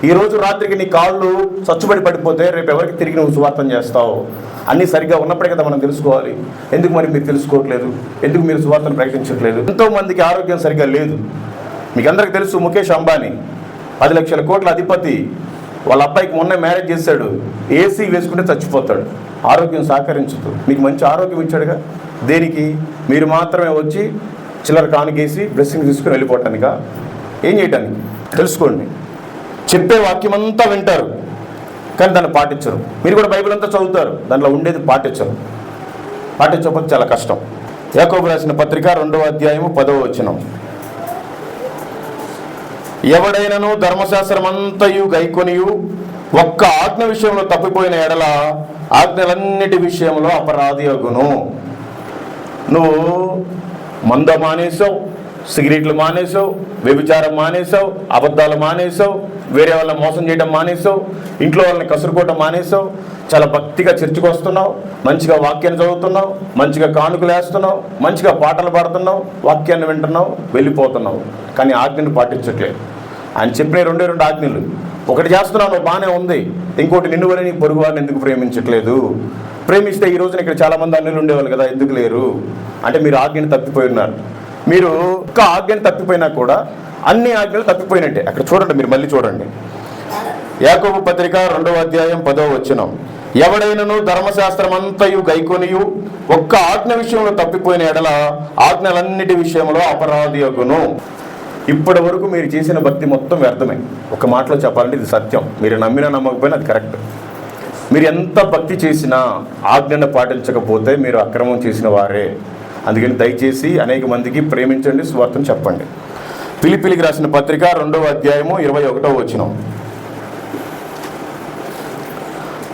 ఈ రోజు రాత్రికి నీ కాళ్ళు చచ్చుబడి పడిపోతే రేపు ఎవరికి తిరిగి నువ్వు సువార్తం చేస్తావు? అన్నీ సరిగ్గా ఉన్నప్పుడే కదా మనం తెలుసుకోవాలి. ఎందుకు మరి మీరు తెలుసుకోవట్లేదు? ఎందుకు మీరు సువార్తను ప్రకటించట్లేదు? ఎంతో మందికి ఆరోగ్యం సరిగ్గా లేదు. మీకు అందరికీ తెలుసు, ముఖేష్ అంబానీ 10 లక్షల కోట్ల అధిపతి. వాళ్ళ అబ్బాయికి మొన్న మ్యారేజ్ చేశాడు. ఏసీ వేసుకుంటే చచ్చిపోతాడు. ఆరోగ్యం సహకరించదు. మీకు మంచి ఆరోగ్యం ఇచ్చాడుగా, దేనికి? మీరు మాత్రమే వచ్చి చిల్లర కానుకేసి బ్లెస్సింగ్ తీసుకుని వెళ్ళిపోవటానిక? ఏం చేయటానికి? తెలుసుకోండి. చెప్పే వాక్యం అంతా వింటారు, కానీ దాన్ని పాటించరు. మీరు కూడా బైబిల్ అంతా చదువుతారు, దాంట్లో ఉండేది పాటించరు. పాటించకపోతే చాలా కష్టం. యాకోబు రాసిన పత్రిక 2వ అధ్యాయము 10వ వచనం. ఎవడైనను ధర్మశాస్త్రం అంతయు గైకొనియు ఒక్క ఆజ్ఞ విషయంలో తప్పిపోయిన ఎడల ఆజ్ఞలన్నిటి విషయంలో అపరాధి అగును. నువ్వు మంద మానేసావు, సిగరెట్లు మానేసావు, వ్యభిచారం మానేసావు, అబద్ధాలు మానేసావు, వేరే వాళ్ళని మోసం చేయడం మానేసావు, ఇంట్లో వాళ్ళని కసురుకోవటం మానేసావు, చాలా భక్తిగా చర్చకు వస్తున్నావు, మంచిగా వాక్యాన్ని చదువుతున్నావు, మంచిగా కానుకలు వేస్తున్నావు, మంచిగా పాటలు పాడుతున్నావు, వాక్యాన్ని వింటున్నావు, వెళ్ళిపోతున్నావు, కానీ ఆజ్ఞను పాటించట్లేదు. ఆయన చెప్పిన 2 ఆజ్ఞలు. ఒకటి చేస్తున్నావు, నువ్వు బాగానే ఉంది. ఇంకోటి, నిన్ను వల్ల నీ పొరుగు వారిని ఎందుకు ప్రేమించట్లేదు? ప్రేమిస్తే ఈ రోజున ఇక్కడ చాలామంది అన్యులు ఉండేవాళ్ళు కదా, ఎందుకు లేరు? అంటే మీరు ఆజ్ఞను తప్పిపోయి ఉన్నారు. మీరు ఒక్క ఆజ్ఞను తప్పిపోయినా కూడా అన్ని ఆజ్ఞలు తప్పిపోయినట్టే. అక్కడ చూడండి, మీరు మళ్ళీ చూడండి. యాకోబు పత్రిక 2వ అధ్యాయం 10వ వచనం. ఎవడైనను ధర్మశాస్త్రం అంతయు గైకొనియు ఒక్క ఆజ్ఞ విషయంలో తప్పిపోయిన ఎడల ఆజ్ఞలన్నిటి విషయంలో అపరాధి అగును. ఇప్పటి వరకు మీరు చేసిన భక్తి మొత్తం వ్యర్థమే. ఒక మాటలో చెప్పాలంటే ఇది సత్యం. మీరు నమ్మినా నమ్మకపోయినా అది కరెక్ట్. మీరు ఎంత భక్తి చేసినా ఆజ్ఞను పాటించకపోతే మీరు అక్రమం చేసిన వారే. అందుకని దయచేసి అనేక మందికి ప్రేమించండి, సువార్తను చెప్పండి. ఫిలిప్పీలకు రాసిన పత్రిక 2వ అధ్యాయము 21వ వచనం.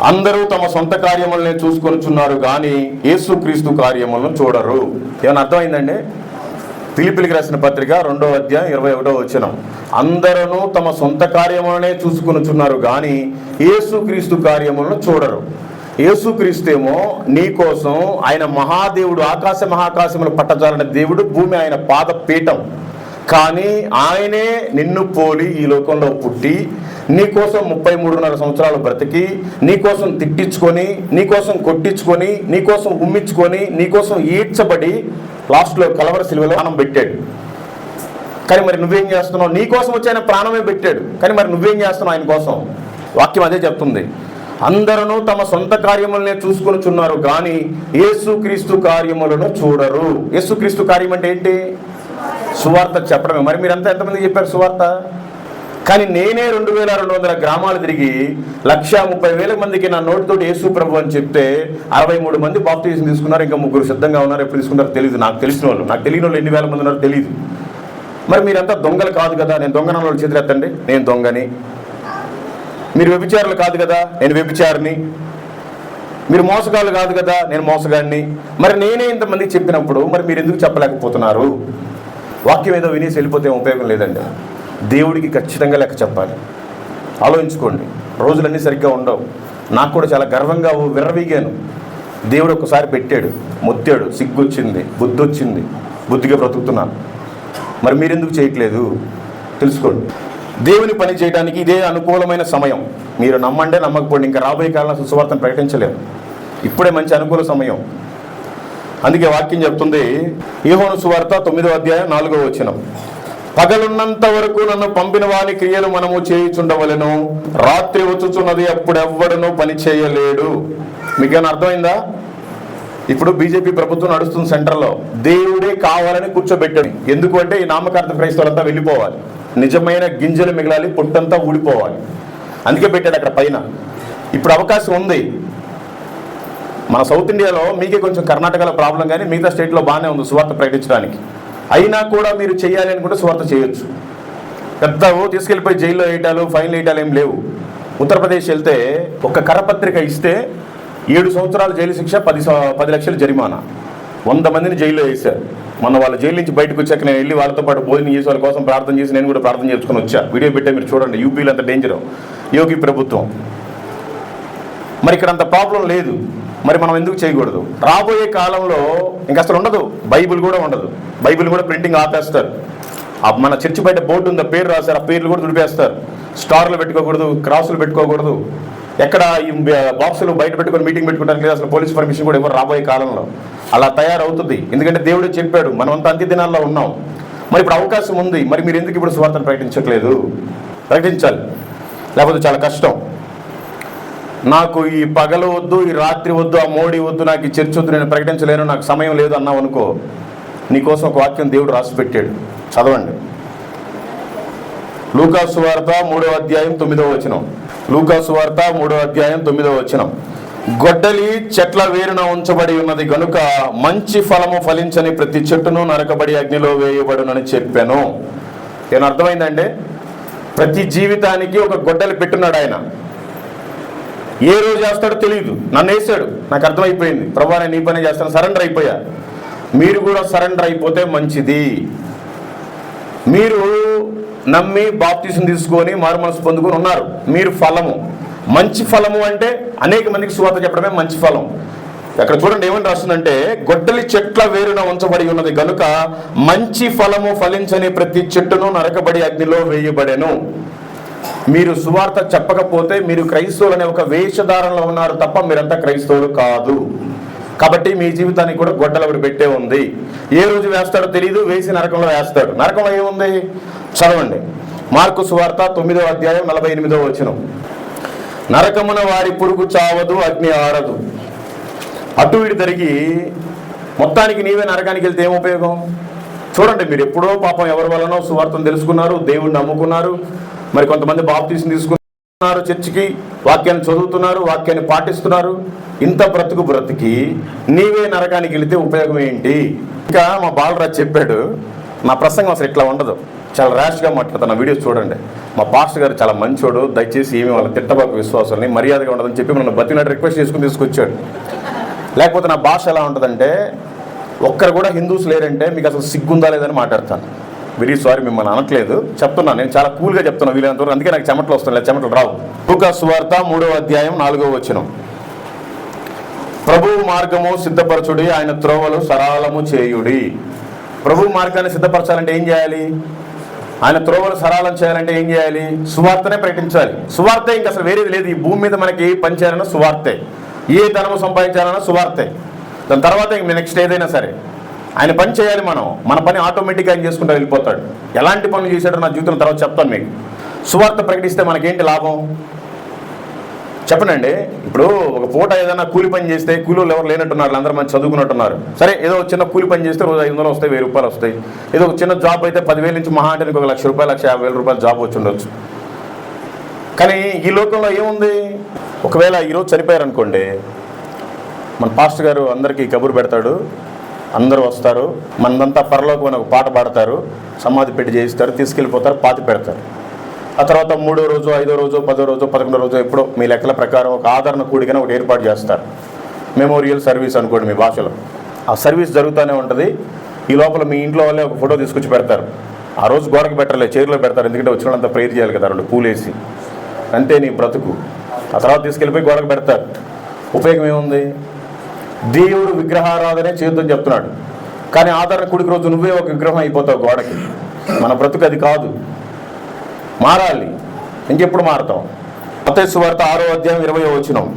అందరూ తమ సొంత కార్యములనే చూసుకొనుచున్నారు కానీ యేసుక్రీస్తు కార్యములను చూడరు. ఏమైనా అర్థమైందండి? ఫిలిప్పీలకు రాసిన పత్రిక 2వ అధ్యాయం 21వ వచనం. అందరూ తమ సొంత కార్యములనే చూసుకొనుచున్నారు కానీ యేసుక్రీస్తు కార్యములను చూడరు. యేసుక్రీస్తేమో నీ కోసం ఆయన మహాదేవుడు, ఆకాశ మహాకాశములు పట్టజాలన దేవుడు, భూమి ఆయన పాదపీఠం. కానీ ఆయనే నిన్ను పోలి ఈ లోకంలో పుట్టి నీకోసం 33.5 సంవత్సరాలు బ్రతికి నీకోసం తిట్టించుకొని, నీకోసం కొట్టించుకొని, నీకోసం ఉమ్మించుకొని, నీకోసం ఈడ్చబడి లాస్ట్లో కలవర సిలువలో ప్రాణం పెట్టాడు. కానీ మరి నువ్వేం చేస్తున్నావు? నీకోసం వచ్చి ఆయన ప్రాణమే పెట్టాడు, కానీ మరి నువ్వేం చేస్తున్నావు ఆయన కోసం? వాక్యం అదే చెప్తుంది. అందరూ తమ సొంత కార్యములనే చూసుకొనుచున్నారు కానీ యేసుక్రీస్తు కార్యములను చూడరు. యేసుక్రీస్తు కార్యం అంటే ఏంటి? సువార్త చెప్పడమే. మరి మీరంతా ఎంతమంది చెప్పారు సువార్త? కానీ నేనే 2200 గ్రామాలు తిరిగి 130,000 మందికి నా నోటితోటి యేసు ప్రభు అని చెప్తే 63 మంది బాప్తిజం తీసుకున్నారు. ఇంకా 3 సిద్ధంగా ఉన్నారు. ఎప్పుడు తీసుకున్నారో తెలియదు. నాకు తెలిసిన వాళ్ళు, నాకు తెలియని వాళ్ళు ఎన్ని వేల మంది ఉన్నారో తెలియదు. మరి మీరంతా దొంగలు కాదు కదా? నేను దొంగన వాళ్ళు చేతులెత్తండి, నేను దొంగని. మీరు వ్యభిచారులు కాదు కదా? నేను వ్యభిచారిని. మీరు మోసగాళ్ళు కాదు కదా? నేను మోసగాడిని. మరి నేనే ఇంతమంది చెప్పినప్పుడు మరి మీరు ఎందుకు చెప్పలేకపోతున్నారు? వాక్యం ఏదో వినేసి వెళ్ళిపోతే ఉపయోగం లేదండి. దేవుడికి ఖచ్చితంగా లెక్క చెప్పాలి. ఆలోచించుకోండి, రోజులన్నీ సరిగ్గా ఉండవు. నాకు కూడా చాలా గర్వంగా విర్రవీగాను. దేవుడు ఒక్కసారి పెట్టాడు, మొత్తాడు, సిగ్గు వచ్చింది, బుద్ధి వచ్చింది, బుద్ధిగా బ్రతుకుతున్నాను. మరి మీరెందుకు చేయట్లేదు తెలుసుకోండి. దేవుని పని చేయడానికి ఇదే అనుకూలమైన సమయం. మీరు నమ్మండే నమ్మకపోండి, ఇంకా రాబోయే కాలంలో సువార్తను ప్రకటించలేము. ఇప్పుడే మంచి అనుకూల సమయం. అందుకే వాక్యం చెప్తుంది, యోహాను సువార్త 9వ అధ్యాయం 4వ వచనం, పగలున్నంత వరకు నన్ను పంపిన వాని క్రియలు మనము చేయుచుండవలెను, రాత్రి వచ్చుచున్నది, అప్పుడెవ్వడను పని చేయలేడు. మీకేమైనా అర్థమైందా? ఇప్పుడు బీజేపీ ప్రభుత్వం నడుస్తుంది సెంటర్లో. దేవుడే కావాలని కూర్చోబెట్టాడు. ఎందుకు అంటే ఈ నామకార్థ క్రైస్తవులంతా వెళ్ళిపోవాలి, నిజమైన గింజలు మిగలాలి, పుట్టంతా ఊడిపోవాలి. అందుకే పెట్టాడు అక్కడ పైన. ఇప్పుడు అవకాశం ఉంది. మన సౌత్ ఇండియాలో మీకే కొంచెం కర్ణాటకలో ప్రాబ్లం, కానీ మిగతా స్టేట్లో బాగానే ఉంది సువార్త ప్రకటించడానికి. అయినా కూడా మీరు చేయాలి అనుకుంటే సువార్త చేయొచ్చు. పెద్ద తీసుకెళ్ళిపోయి జైల్లో వేయటాలు, ఫైన్లు వేయటాలు ఏం లేవు. ఉత్తరప్రదేశ్ వెళ్తే ఒక కరపత్రిక ఇస్తే 7 సంవత్సరాల జైలు శిక్ష, 10 లక్షల జరిమానా. 100 మందిని జైల్లో వేశారు. మొన్న వాళ్ళ జైలు నుంచి బయటకు వచ్చాక నేను వెళ్ళి వాళ్ళతో పాటు భోజనం చేసి వాళ్ళ కోసం ప్రార్థన చేసి నేను కూడా ప్రార్థన చేసుకుని వచ్చా. వీడియో పెట్టే మీరు చూడండి. యూపీలో అంత డేంజర్ యోగి ప్రభుత్వం. మరి ఇక్కడ అంత ప్రాబ్లం లేదు. మరి మనం ఎందుకు చేయకూడదు? రాబోయే కాలంలో ఇంకా అసలు ఉండదు, బైబిల్ కూడా ఉండదు. బైబిల్ కూడా ప్రింటింగ్ ఆపేస్తారు. మన చర్చి బయట బోర్డు ఉంది, పేరు రాశారు, ఆ పేర్లు కూడా దుడిపేస్తారు. స్టార్లు పెట్టుకోకూడదు, క్రాసులు పెట్టుకోకూడదు. ఎక్కడ ఈ బాక్సులు బయట పెట్టుకొని మీటింగ్ పెట్టుకోవడానికి లేదు. అసలు పోలీస్ పర్మిషన్ కూడా ఎవరు రాబోయే కాలంలో అలా తయారవుతుంది. ఎందుకంటే దేవుడే చెప్పాడు, మనమంతా అంత్య దినాల్లో ఉన్నాం. మరి ఇప్పుడు అవకాశం ఉంది. మరి మీరు ఎందుకు ఇప్పుడు సువార్తను ప్రకటించట్లేదు? ప్రకటించాలి, లేకపోతే చాలా కష్టం. నాకు ఈ పగలు వద్దు, ఈ రాత్రి వద్దు, ఆ మోడీ వద్దు, నాకు ఈ చర్చ్ వద్దు, నేను ప్రకటించలేను, నాకు సమయం లేదు అన్నావు అనుకో, నీకోసం ఒక వాక్యం దేవుడు రాసి పెట్టాడు. చదవండి. లూకా సువార్త 3వ అధ్యాయం 9వ వచనం. లూకా సువార్త 3వ అధ్యాయం 9వ వచనం. గొడ్డలి చెట్ల వేరున ఉంచబడి ఉన్నది గనుక మంచి ఫలము ఫలించని ప్రతి చెట్టును నరకబడి అగ్నిలో వేయబడునని చెప్పాను. ఏమన్నా అర్థమైందండి? ప్రతి జీవితానికి ఒక గొడ్డలి పెట్టున్నాడు ఆయన. ఏ రోజు చేస్తాడో తెలియదు. నన్ను వేసాడు, నాకు అర్థమైపోయింది. ప్రభువా నేను నీ పని చేస్తాను, సరెండర్ అయిపోయా. మీరు కూడా సరెండర్ అయిపోతే మంచిది. మీరు నమ్మి బాప్తిసం తీసుకొని మారు మనసు పొందుకొని ఉన్నారు. మీరు ఫలము, మంచి ఫలము అంటే అనేక మందికి సువార్త చెప్పడమే మంచి ఫలం. అక్కడ చూడండి ఏమని రాస్తుందంటే, గొడ్డలి చెట్ల వేరున ఉంచబడి ఉన్నది గనుక మంచి ఫలము ఫలించని ప్రతి చెట్టును నరకబడి అగ్నిలో వేయబడెను. మీరు సువార్త చెప్పకపోతే మీరు క్రైస్తవులు అనే ఒక వేషధారణలో ఉన్నారు తప్ప మీరంతా క్రైస్తవులు కాదు. కాబట్టి మీ జీవితానికి కూడా గొడ్డలబడి పెట్టే ఉంది. ఏ రోజు వేస్తాడో తెలియదు, వేసి నరకంలో వేస్తాడు. నరకంలో ఏముంది? చదవండి. మార్కు సువార్త 9వ అధ్యాయం 48వ వచనం. నరకమున వారి పురుగు చావదు, అగ్ని ఆరదు. అటు ఇటు తిరిగి మొత్తానికి నీవే నరకానికి వెళ్తే ఏం ఉపయోగం? చూడండి, మీరు ఎప్పుడో పాపం ఎవరి వల్లనో సువార్తను తెలుసుకున్నారు, దేవుణ్ణి నమ్ముకున్నారు, మరి కొంతమంది బాప్తీసం తీసుకున్నారు, చర్చికి వాక్యాన్ని చదువుతున్నారు, వాక్యాన్ని పాటిస్తున్నారు. ఇంత బ్రతికి నీవే నరకానికి వెళితే ఉపయోగం ఏంటి? ఇంకా మా బాలరాజు చెప్పాడు, నా ప్రసంగం అసలు ఇట్లా ఉండదు, చాలా ర్యాష్గా మాట్లాడుతాను. వీడియోస్ చూడండి. మా పాస్టర్ గారు చాలా మంచోడు, దయచేసి ఏమి వాళ్ళ తిట్టబాకు విశ్వాసాలని మర్యాదగా ఉండదని చెప్పి మనం బతికినట్టు రిక్వెస్ట్ చేసుకుని తీసుకొచ్చాడు. లేకపోతే నా భాష ఎలా ఉంటుందంటే, ఒక్కరు కూడా హిందూస్ లేరంటే మీకు అసలు సిగ్గుందా లేదని మాట్లాడతాను. వెరీ సారీ, మిమ్మల్ని అనట్లేదు, చెప్తున్నాను. నేను చాలా కూల్గా చెప్తున్నాను వీలైనంతవరకు. అందుకే నాకు చెమటలు వస్తున్నాయి, చెమటలు రావు. లూకా సువార్త 3వ అధ్యాయం 4వ వచనం. ప్రభువు మార్గము సిద్ధపరచుడి, ఆయన త్రోవలు సరళము చేయుడి. ప్రభువు మార్గాన్ని సిద్ధపరచాలంటే ఏం చేయాలి? ఆయన త్రోవలు సరళం చేయాలంటే ఏం చేయాలి? సువార్తనే ప్రకటించాలి. సువార్తే, ఇంకా అసలు వేరేది లేదు. ఈ భూమి మీద మనకి పని చేయాలన్నా సువార్తే, ఏ ధనము సంపాదించాలన్నా సువార్తే. దాని తర్వాత ఇంక నెక్స్ట్ ఏదైనా సరే ఆయన పని చేయాలి. మన పని ఆటోమేటిక్గా ఆయన చేసుకుంటూ వెళ్ళిపోతాడు. ఎలాంటి పనులు చేశాడో నా జీవితం తర్వాత చెప్తాను మీకు. సువార్త ప్రకటిస్తే మనకేంటి లాభం చెప్పనండి. ఇప్పుడు ఒక పూట ఏదైనా కూలి పని చేస్తే, కూలీలు ఎవరు లేనట్టున్నారు, అందరూ మంది చదువుకున్నట్టున్నారు. సరే, ఏదో చిన్న కూలి పని చేస్తే రోజు 500 వస్తాయి, 1000 రూపాయలు వస్తాయి. ఏదో ఒక చిన్న జాబ్ అయితే 10,000 నుంచి మహా అంటే 1,00,000 రూపాయలు, 1,50,000 రూపాయలు జాబ్ వచ్చి ఉండొచ్చు. కానీ ఈ లోకంలో ఏముంది? ఒకవేళ ఈరోజు చనిపోయారనుకోండి, మన పాస్టర్ గారు అందరికీ కబురు పెడతాడు, అందరూ వస్తారు, మనదంతా పరలోకం ఒక పాట పాడతారు, సమాధి పెట్టి చేయిస్తారు, తీసుకెళ్ళిపోతారు, పాతి పెడతారు. ఆ తర్వాత 3వ రోజు, 5వ రోజు, 10వ రోజు, 11వ రోజు ఎప్పుడో మీ లెక్కల ప్రకారం ఒక ఆదరణ కూడికన ఒకటి ఏర్పాటు చేస్తారు. మెమోరియల్ సర్వీస్ అనుకోండి మీ భాషలో. ఆ సర్వీస్ జరుగుతూనే ఉంటుంది. ఈ లోపల మీ ఇంట్లో వాళ్ళే ఒక ఫోటో తీసుకొచ్చి పెడతారు. ఆ రోజు గోడకు పెట్టలే, చైర్లో పెడతారు, ఎందుకంటే వచ్చిన వాళ్ళంతా ప్రేయర్ చేయాలి కదా, 2 పూలేసి. అంతే నీ బ్రతుకు. ఆ తర్వాత తీసుకెళ్ళిపోయి గోడకు పెడతారు. ఉపయోగం ఏముంది? దేవుడు విగ్రహారాధనే చేయొద్దని చెప్తున్నాడు, కానీ ఆదరణ కుడికి రోజు నువ్వే ఒక విగ్రహం అయిపోతావు గోడకి. మన బ్రతుకు అది కాదు, మారాలి. ఇంకెప్పుడు మారుతాం? మత్తయి సువార్త 6వ అధ్యాయం 20వ వచనం.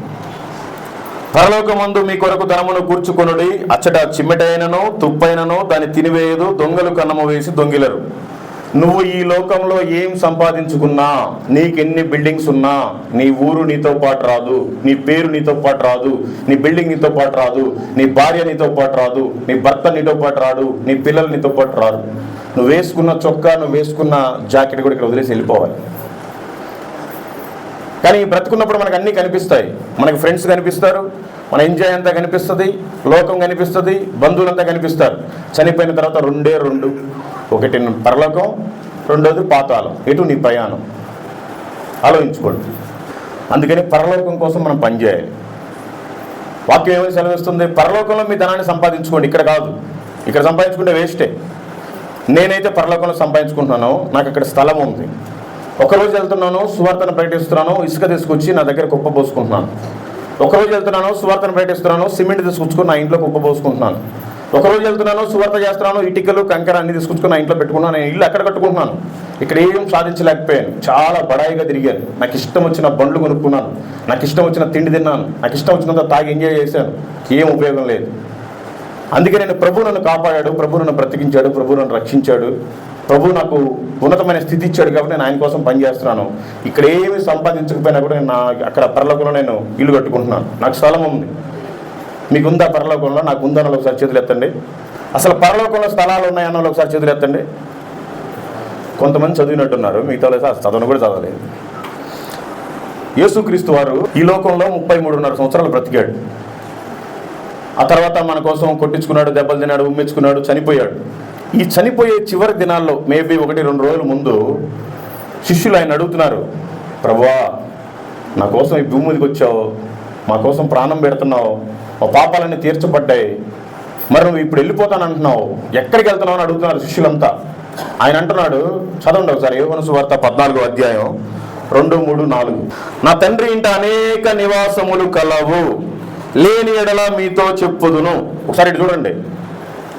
పరలోకమందు మీ కొరకు ధనమును కూర్చుకొనుడి, అచ్చట చిమ్మెటైనను తుప్పైనను దాన్ని తినివేయదు, దొంగలు కన్నము వేసి దొంగిలరు. నువ్వు ఈ లోకంలో ఏం సంపాదించుకున్నా, నీకెన్ని బిల్డింగ్స్ ఉన్నా, నీ ఊరు నీతో పాటు రాదు, నీ పేరు నీతో పాటు రాదు, నీ బిల్డింగ్ నీతో పాటు రాదు, నీ భార్య నీతో పాటు రాదు, నీ భర్త నీతో పాటు రాడు, నీ పిల్లలు నీతో పాటు రాదు. నువ్వు వేసుకున్న చొక్కా, నువ్వు వేసుకున్న జాకెట్ కూడా ఇక్కడ వదిలేసి వెళ్ళిపోవాలి. కానీ బ్రతుకున్నప్పుడు మనకు అన్నీ కనిపిస్తాయి. మనకి ఫ్రెండ్స్ కనిపిస్తారు, మన ఎంజాయ్ అంతా కనిపిస్తుంది, లోకం కనిపిస్తుంది, బంధువులంతా కనిపిస్తారు. చనిపోయిన తర్వాత 2 ఒకటి పరలోకం, 2వది పాతాళం. ఎటు నీ ప్రయాణం ఆలోచించుకోండి. అందుకని పరలోకం కోసం మనం పనిచేయాలి. వాక్యం ఏమని సెలవిస్తుంది? పరలోకంలో మీ ధనాన్ని సంపాదించుకోండి, ఇక్కడ కాదు. ఇక్కడ సంపాదించుకుంటే వేస్టే. నేనైతే పరలోకంలో సంపాదించుకుంటున్నాను, నాకు అక్కడ స్థలం ఉంది. ఒకరోజు వెళ్తున్నాను, సువార్తను ప్రకటిస్తున్నాను, ఇసుక తీసుకొచ్చి నా దగ్గర కుప్ప పోసుకుంటున్నాను. ఒకరోజు వెళ్తున్నాను, సువార్తను ప్రకటిస్తున్నాను, సిమెంట్ తీసుకొచ్చుకొని నా ఇంట్లో కుప్ప పోసుకుంటున్నాను. ఒకరోజు వెళ్తున్నాను, సువార్త చేస్తున్నాను, ఇటుకలు కంకర అన్ని తీసుకొచ్చుకొని నా ఇంట్లో పెట్టుకున్నాను. నేను ఇల్లు అక్కడ కట్టుకుంటున్నాను. ఇక్కడ ఏం సాధించలేకపోయాను, చాలా బడాయిగా తిరిగాను. నాకు ఇష్టం వచ్చిన బండ్లు కొనుక్కున్నాను, నాకు ఇష్టం వచ్చిన తిండి తిన్నాను, నాకు ఇష్టం వచ్చినంత తాగి ఎంజాయ్ చేశాను. ఏం ఉపయోగం లేదు. అందుకే నేను ప్రభు నన్ను కాపాడాడు, ప్రభు నన్ను బ్రతికించాడు, ప్రభు నన్ను రక్షించాడు, ప్రభు నాకు ఉన్నతమైన స్థితి ఇచ్చాడు. కాబట్టి నేను ఆయన కోసం పనిచేస్తున్నాను. ఇక్కడ ఏమి సంపాదించకపోయినా కూడా నేను అక్కడ పరలోకంలో నేను ఇల్లు కట్టుకుంటున్నాను, నాకు స్థలం ఉంది. మీకు ఉందా పరలోకంలో? నాకు ఉందన్న ఒకసారి చేతులు ఎత్తండి. అసలు పరలోకంలో స్థలాలు ఉన్నాయన్న ఒకసారి చేతులు ఎత్తండి. కొంతమంది చదివినట్టున్నారు, మిగతా చదవను కూడా చదవలేదు. యేసుక్రీస్తు వారు ఈ లోకంలో 33.5 సంవత్సరాలు బ్రతికాడు. ఆ తర్వాత మన కోసం కొట్టించుకున్నాడు, దెబ్బలు తిన్నాడు, ఉమ్మించుకున్నాడు, చనిపోయాడు. ఈ చనిపోయే చివరి దినాల్లో మేబీ 1-2 రోజుల ముందు శిష్యులు ఆయన అడుగుతున్నారు, ప్రభువా నా కోసం ఈ భూమి మీదకి వచ్చావు, మా కోసం ప్రాణం పెడుతున్నావు, మా పాపాలన్నీ తీర్చబడ్డాయి, మరి నువ్వు ఇప్పుడు వెళ్ళిపోతాను అంటున్నావు, ఎక్కడికి వెళ్తున్నావు అని అడుగుతున్నారు శిష్యులంతా. ఆయన అంటున్నాడు, చదవండి ఒకసారి యోహాను సువార్త 14వ అధ్యాయం 2, 3, 4. నా తండ్రి ఇంట అనేక నివాసములు కలవు, లేని ఎడల మీతో చెప్పుదును. ఒకసారి ఇటు చూడండి,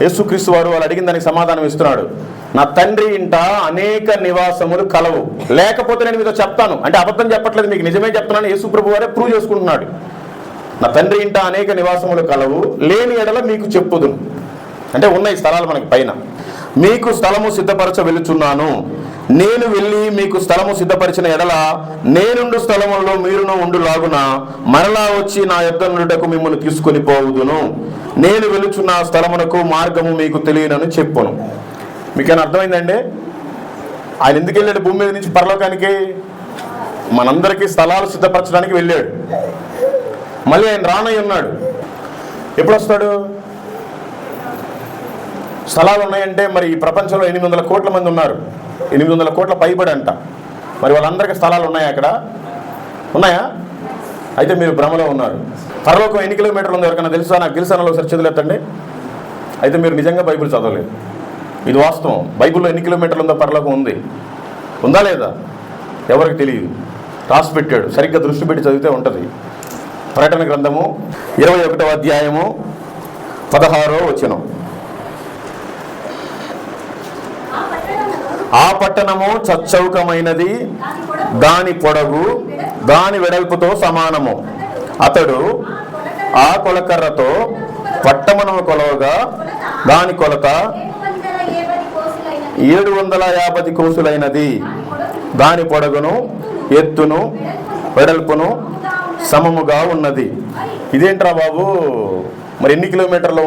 యేసుక్రీస్తు వారు వాళ్ళు అడిగిన దానికి సమాధానం ఇస్తున్నాడు. నా తండ్రి ఇంట అనేక నివాసములు కలవు, లేకపోతే నేను మీతో చెప్తాను. అంటే అబద్ధం చెప్పట్లేదు, మీకు నిజమే చెప్తున్నాను. యేసు ప్రభు వారే ప్రూవ్ చేసుకుంటున్నాడు. నా తండ్రి ఇంట అనేక నివాసములు కలవు, లేని ఎడల మీకు చెప్పుదును. అంటే ఉన్నాయి స్థలాలు మనకి పైన. మీకు స్థలము సిద్ధపరచ వెళుచున్నాను, నేను వెళ్ళి మీకు స్థలము సిద్ధపరిచిన ఎడల నేనుండు స్థలములో మీరును ఉండులాగున మరలా వచ్చి నా యొద్ద నుండుటకు మిమ్మల్ని తీసుకొని పోవుదును. నేను వెళుచున్న స్థలమునకు మార్గము మీకు తెలియనని చెప్పును. మీకేమైనా అర్థమైందండి? ఆయన ఎందుకు వెళ్ళాడు భూమి మీద నుంచి పరలోకానికి? మనందరికీ స్థలాలు సిద్ధపరచడానికి వెళ్ళాడు. మళ్ళీ ఆయన రానై ఉన్నాడు. ఎప్పుడు వస్తాడు? స్థలాలు ఉన్నాయంటే మరి ఈ ప్రపంచంలో 800 కోట్ల మంది ఉన్నారు, 800 కోట్ల పైబడి అంట. మరి వాళ్ళందరికీ స్థలాలు ఉన్నాయా? అక్కడ ఉన్నాయా? అయితే మీరు భ్రమలో ఉన్నారు. పరలోకం ఎన్ని కిలోమీటర్లు ఉందో ఎవరికైనా తెలుసా? నాకు తెలుసా? ఒకసారి చేతులు ఎత్తండి. అయితే మీరు నిజంగా బైబిల్ చదవలేదు. ఇది వాస్తవం. బైబిల్లో ఎన్ని కిలోమీటర్లు ఉందో పరలోకం ఉంది. ఉందా లేదా? ఎవరికి తెలియదు. రాసి పెట్టాడు, సరిగ్గా దృష్టి పెట్టి చదివితే ఉంటుంది. ప్రకటన గ్రంథము 21వ అధ్యాయము 16వ వచనం. ఆ పట్టణము చచ్చౌకమైనది, దాని పొడవు దాని వెడల్పుతో సమానము. అతడు ఆ కొలకర్రతో పట్టణము కొలవగా దాని కొలత 750 కోసులైనది. దాని పొడవును ఎత్తును వెడల్పును సమముగా ఉన్నది. ఇదేంట్రా బాబు, మరి ఎన్ని కిలోమీటర్లు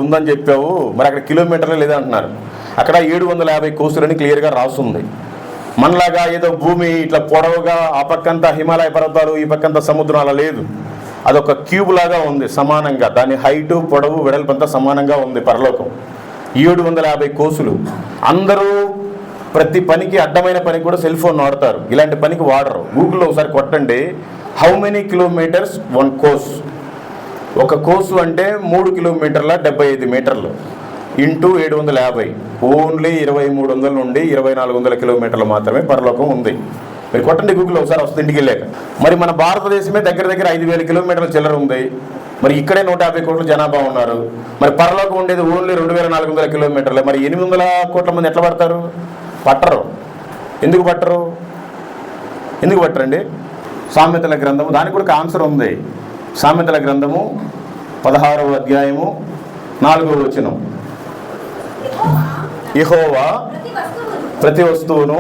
ఉందని చెప్పావు, మరి అక్కడ కిలోమీటర్లు లేదంటున్నారు. అక్కడ 750 కోసులని క్లియర్గా రాస్తుంది. మనలాగా ఏదో భూమి ఇట్లా పొడవుగా ఆ పక్కంతా హిమాలయ పర్వతాలు, ఈ పక్కంతా సముద్రం అలా లేదు. అదొక క్యూబ్ లాగా ఉంది, సమానంగా. దాని హైటు పొడవు వెడల్పంతా సమానంగా ఉంది పరలోకం. 750 కోసులు. అందరూ ప్రతి పనికి, అడ్డమైన పనికి కూడా సెల్ ఫోన్ వాడతారు, ఇలాంటి పనికి వాడరు. గూగుల్లో ఒకసారి కొట్టండి, హౌ మెనీ కిలోమీటర్స్ 1 కోస్. ఒక కోసు అంటే 3 కిలోమీటర్ల 75 మీటర్లు. ఇంటూ 750 ఓన్లీ 2300 నుండి 2400 కిలోమీటర్లు మాత్రమే పరలోకం ఉంది. మీరు కొట్టండి గూగుల్, ఒకసారి వస్తుంది ఇంటికి వెళ్ళాక. మరి మన భారతదేశమే దగ్గర 5000 కిలోమీటర్ల చిల్లర ఉంది. మరి ఇక్కడే 150 కోట్ల జనాభా ఉన్నారు. మరి పరలోకం ఉండేది ఓన్లీ 2400 కిలోమీటర్లే. మరి 800 కోట్ల మంది ఎట్లా పడతారు? పట్టరు. ఎందుకు పట్టరండి? సామెతల గ్రంథము, దానికి కూడా ఆన్సర్ ఉంది. సామెతల గ్రంథము 16వ అధ్యాయము 4వ వచనం. యెహోవా ప్రతి వస్తువును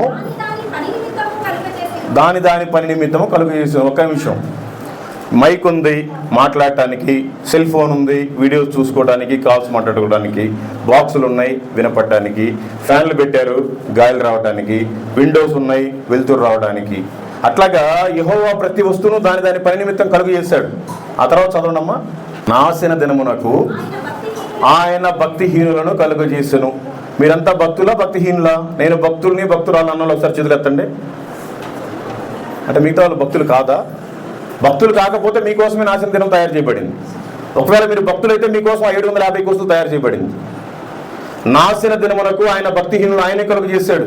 దాని పని నిమిత్తము కలుగజేసిన. ఒక్క నిమిషం. మైక్ ఉంది మాట్లాడటానికి, సెల్ ఫోన్ ఉంది వీడియోస్ చూసుకోవడానికి, కాల్స్ మాట్లాడుకోవడానికి, బాక్సులు ఉన్నాయి వినపడటానికి, ఫ్యాన్లు పెట్టారు గాలి రావడానికి, విండోస్ ఉన్నాయి వెలుతురు రావడానికి. అట్లాగా యెహోవా ప్రతి వస్తువును దాని పని నిమిత్తం కలుగు చేశాడు. ఆ తర్వాత చదవండమ్మా. నాశన దినమునకు ఆయన భక్తిహీనులను కలుగజేసెను. మీరంతా భక్తులా భక్తిహీనులా? నేను భక్తుల్ని భక్తురాలు అన్నలో ఒకసారి చేతులు ఎత్తండి. అంటే మిగతా వాళ్ళు భక్తులు కాదా? భక్తులు కాకపోతే మీకోసమే నాశన దినం తయారు చేయబడింది. ఒకవేళ మీరు భక్తులైతే మీకోసం 750 కోసులు తయారు చేయబడింది. నాశన దినమునకు ఆయన భక్తిహీనులు ఆయనే కలుగు చేశాడు.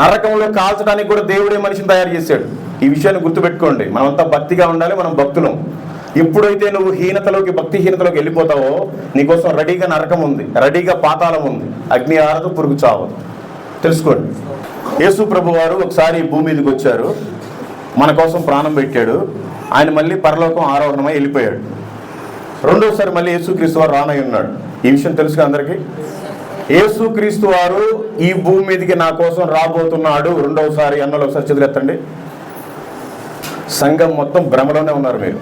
నరకంలో కాల్చడానికి కూడా దేవుడే మనిషిని తయారు చేశాడు. ఈ విషయాన్ని గుర్తుపెట్టుకోండి. మనమంతా భక్తిగా ఉండాలి, మనం భక్తులం. ఎప్పుడైతే నువ్వు భక్తిహీనతలోకి వెళ్ళిపోతావో నీకోసం రెడీగా నరకం ఉంది, రెడీగా పాతాళం ఉంది, అగ్ని ఆరదు పురుగు చావదు. తెలుసుకోండి. యేసు ప్రభు వారు ఒకసారి భూమి మీదకి వచ్చారు, మన కోసం ప్రాణం పెట్టాడు. ఆయన మళ్ళీ పరలోకం ఆరోహణమై వెళ్ళిపోయాడు. రెండోసారి మళ్ళీ యేసుక్రీస్తు వారు రానై ఉన్నాడు. ఈ విషయం తెలుసుగా అందరికీ. యేసుక్రీస్తు వారు ఈ భూమి మీదకి నా కోసం రాబోతున్నాడు రెండోసారి అన్నలో ఒకసారి చదివేత్తండి. సంఘం మొత్తం భ్రమలోనే ఉన్నారు మీరు.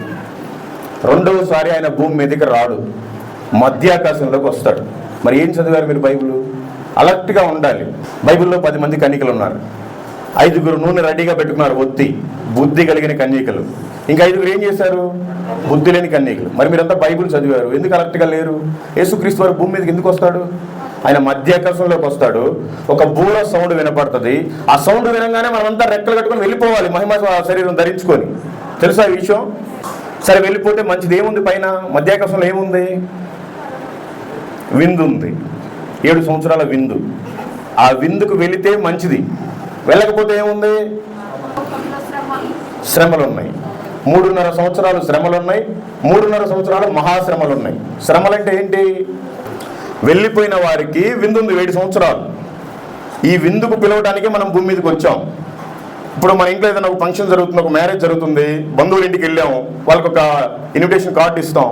రెండవసారి ఆయన భూమి మీదకి రాడు, మధ్యాకాశంలోకి వస్తాడు. మరి ఏం చదివారు మీరు? బైబిల్ అలర్ట్గా ఉండాలి. బైబిల్లో 10 మంది కన్యకలు ఉన్నారు. 5 నూనె రెడీగా పెట్టుకున్నారు, ఒత్తి బుద్ధి కలిగిన కన్యకలు. ఇంకా 5 ఏం చేశారు? బుద్ధి లేని కన్యకలు. మరి మీరంతా బైబిల్ చదివారు, ఎందుకు అలర్ట్గా లేరు? యేసుక్రీస్తు వారు భూమి మీదకి ఎందుకు వస్తాడు? ఆయన మధ్యాకాశంలోకి వస్తాడు. ఒక బూర సౌండ్ వినపడుతుంది. ఆ సౌండ్ వినగానే మనమంతా రెక్కలు కట్టుకొని వెళ్ళిపోవాలి, మహిమ శరీరం ధరించుకొని. తెలుసా ఈ విషయం? సరే, వెళ్ళిపోతే మంచిది. ఏముంది పైన? మధ్యాకాశంలో ఏముంది? విందు ఉంది. 7 సంవత్సరాల విందు. ఆ విందుకు వెళితే మంచిది. వెళ్ళకపోతే ఏముంది? శ్రమలు ఉన్నాయి. 3.5 సంవత్సరాలు శ్రమలు ఉన్నాయి. 3.5 సంవత్సరాలు మహాశ్రమలు ఉన్నాయి. శ్రమలు అంటే ఏంటి? వెళ్ళిపోయిన వారికి విందు ఉంది 7 సంవత్సరాలు. ఈ విందుకు పిలవడానికి మనం భూమి మీదకి వచ్చాం. ఇప్పుడు మన ఇంట్లో ఏదైనా ఒక ఫంక్షన్ జరుగుతుంది, ఒక మ్యారేజ్ జరుగుతుంది, బంధువుల ఇంటికి వెళ్ళాము, వాళ్ళకి ఒక ఇన్విటేషన్ కార్డు ఇస్తాం,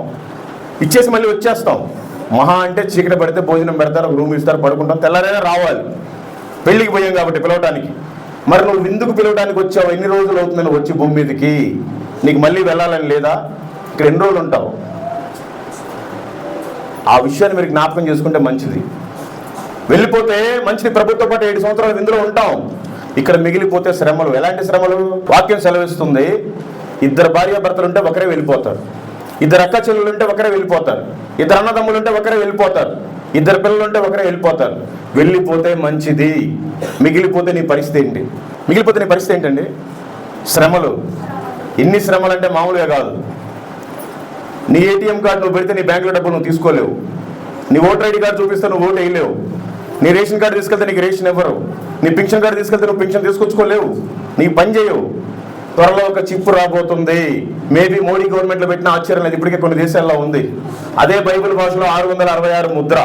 ఇచ్చేసి మళ్ళీ వచ్చేస్తాం. మహా అంటే చీకటి పడితే భోజనం పెడతారు, ఒక రూమ్ ఇస్తారు, పడుకుంటాం, తెల్లారైనా రావాలి. పెళ్ళికి పోయాం కాబట్టి పిలవడానికి. మరి నువ్వు విందుకు పిలవడానికి వచ్చావు, ఎన్ని రోజులు అవుతుంది నువ్వు వచ్చి భూమి మీదకి? నీకు మళ్ళీ వెళ్ళాలని లేదా? ఇక్కడ ఎన్ని రోజులు ఉంటావు? ఆ విషయాన్ని మీరు జ్ఞాపకం చేసుకుంటే మంచిది. వెళ్ళిపోతే మంచిది, ప్రభుత్వం పాటు 7 సంవత్సరాలు విందులో ఉంటాం. ఇక్కడ మిగిలిపోతే శ్రమలు. ఎలాంటి శ్రమలు? వాక్యం సెలవిస్తుంది, 2 భార్యాభర్తలు ఉంటే ఒకరే వెళ్ళిపోతారు, 2 అక్క చెల్లెలు ఉంటే ఒకరే వెళ్ళిపోతారు, 2 అన్నదమ్ములు ఉంటే ఒకరే వెళ్ళిపోతారు, 2 పిల్లలు ఉంటే ఒకరే వెళ్ళిపోతారు. వెళ్ళిపోతే మంచిది. మిగిలిపోతే నీ పరిస్థితి ఏంటి? ఏంటండి? శ్రమలు. ఇన్ని శ్రమలు అంటే మామూలుగా కాదు. నీ ఏటీఎం కార్డు నువ్వు పెడితే నీ బ్యాంకులో డబ్బులు నువ్వు తీసుకోలేవు. నీ ఓటర్ ఐడి కార్డు చూపిస్తే నువ్వు ఓటు వేయలేవు. నీ రేషన్ కార్డు తీసుకెళ్తే నీకు రేషన్ ఇవ్వరు. నీ పింఛన్ కార్డు తీసుకెళ్తే నువ్వు పింఛన్ తీసుకొచ్చుకోలేవు. నీకు పని చేయవు. త్వరలో ఒక చిప్పు రాబోతుంది. మేబీ మోడీ గవర్నమెంట్లో పెట్టిన ఆశ్చర్యం లేదు, ఇప్పటికే కొన్ని దేశాల్లో ఉంది. అదే బైబిల్ భాషలో 666 ముద్ర.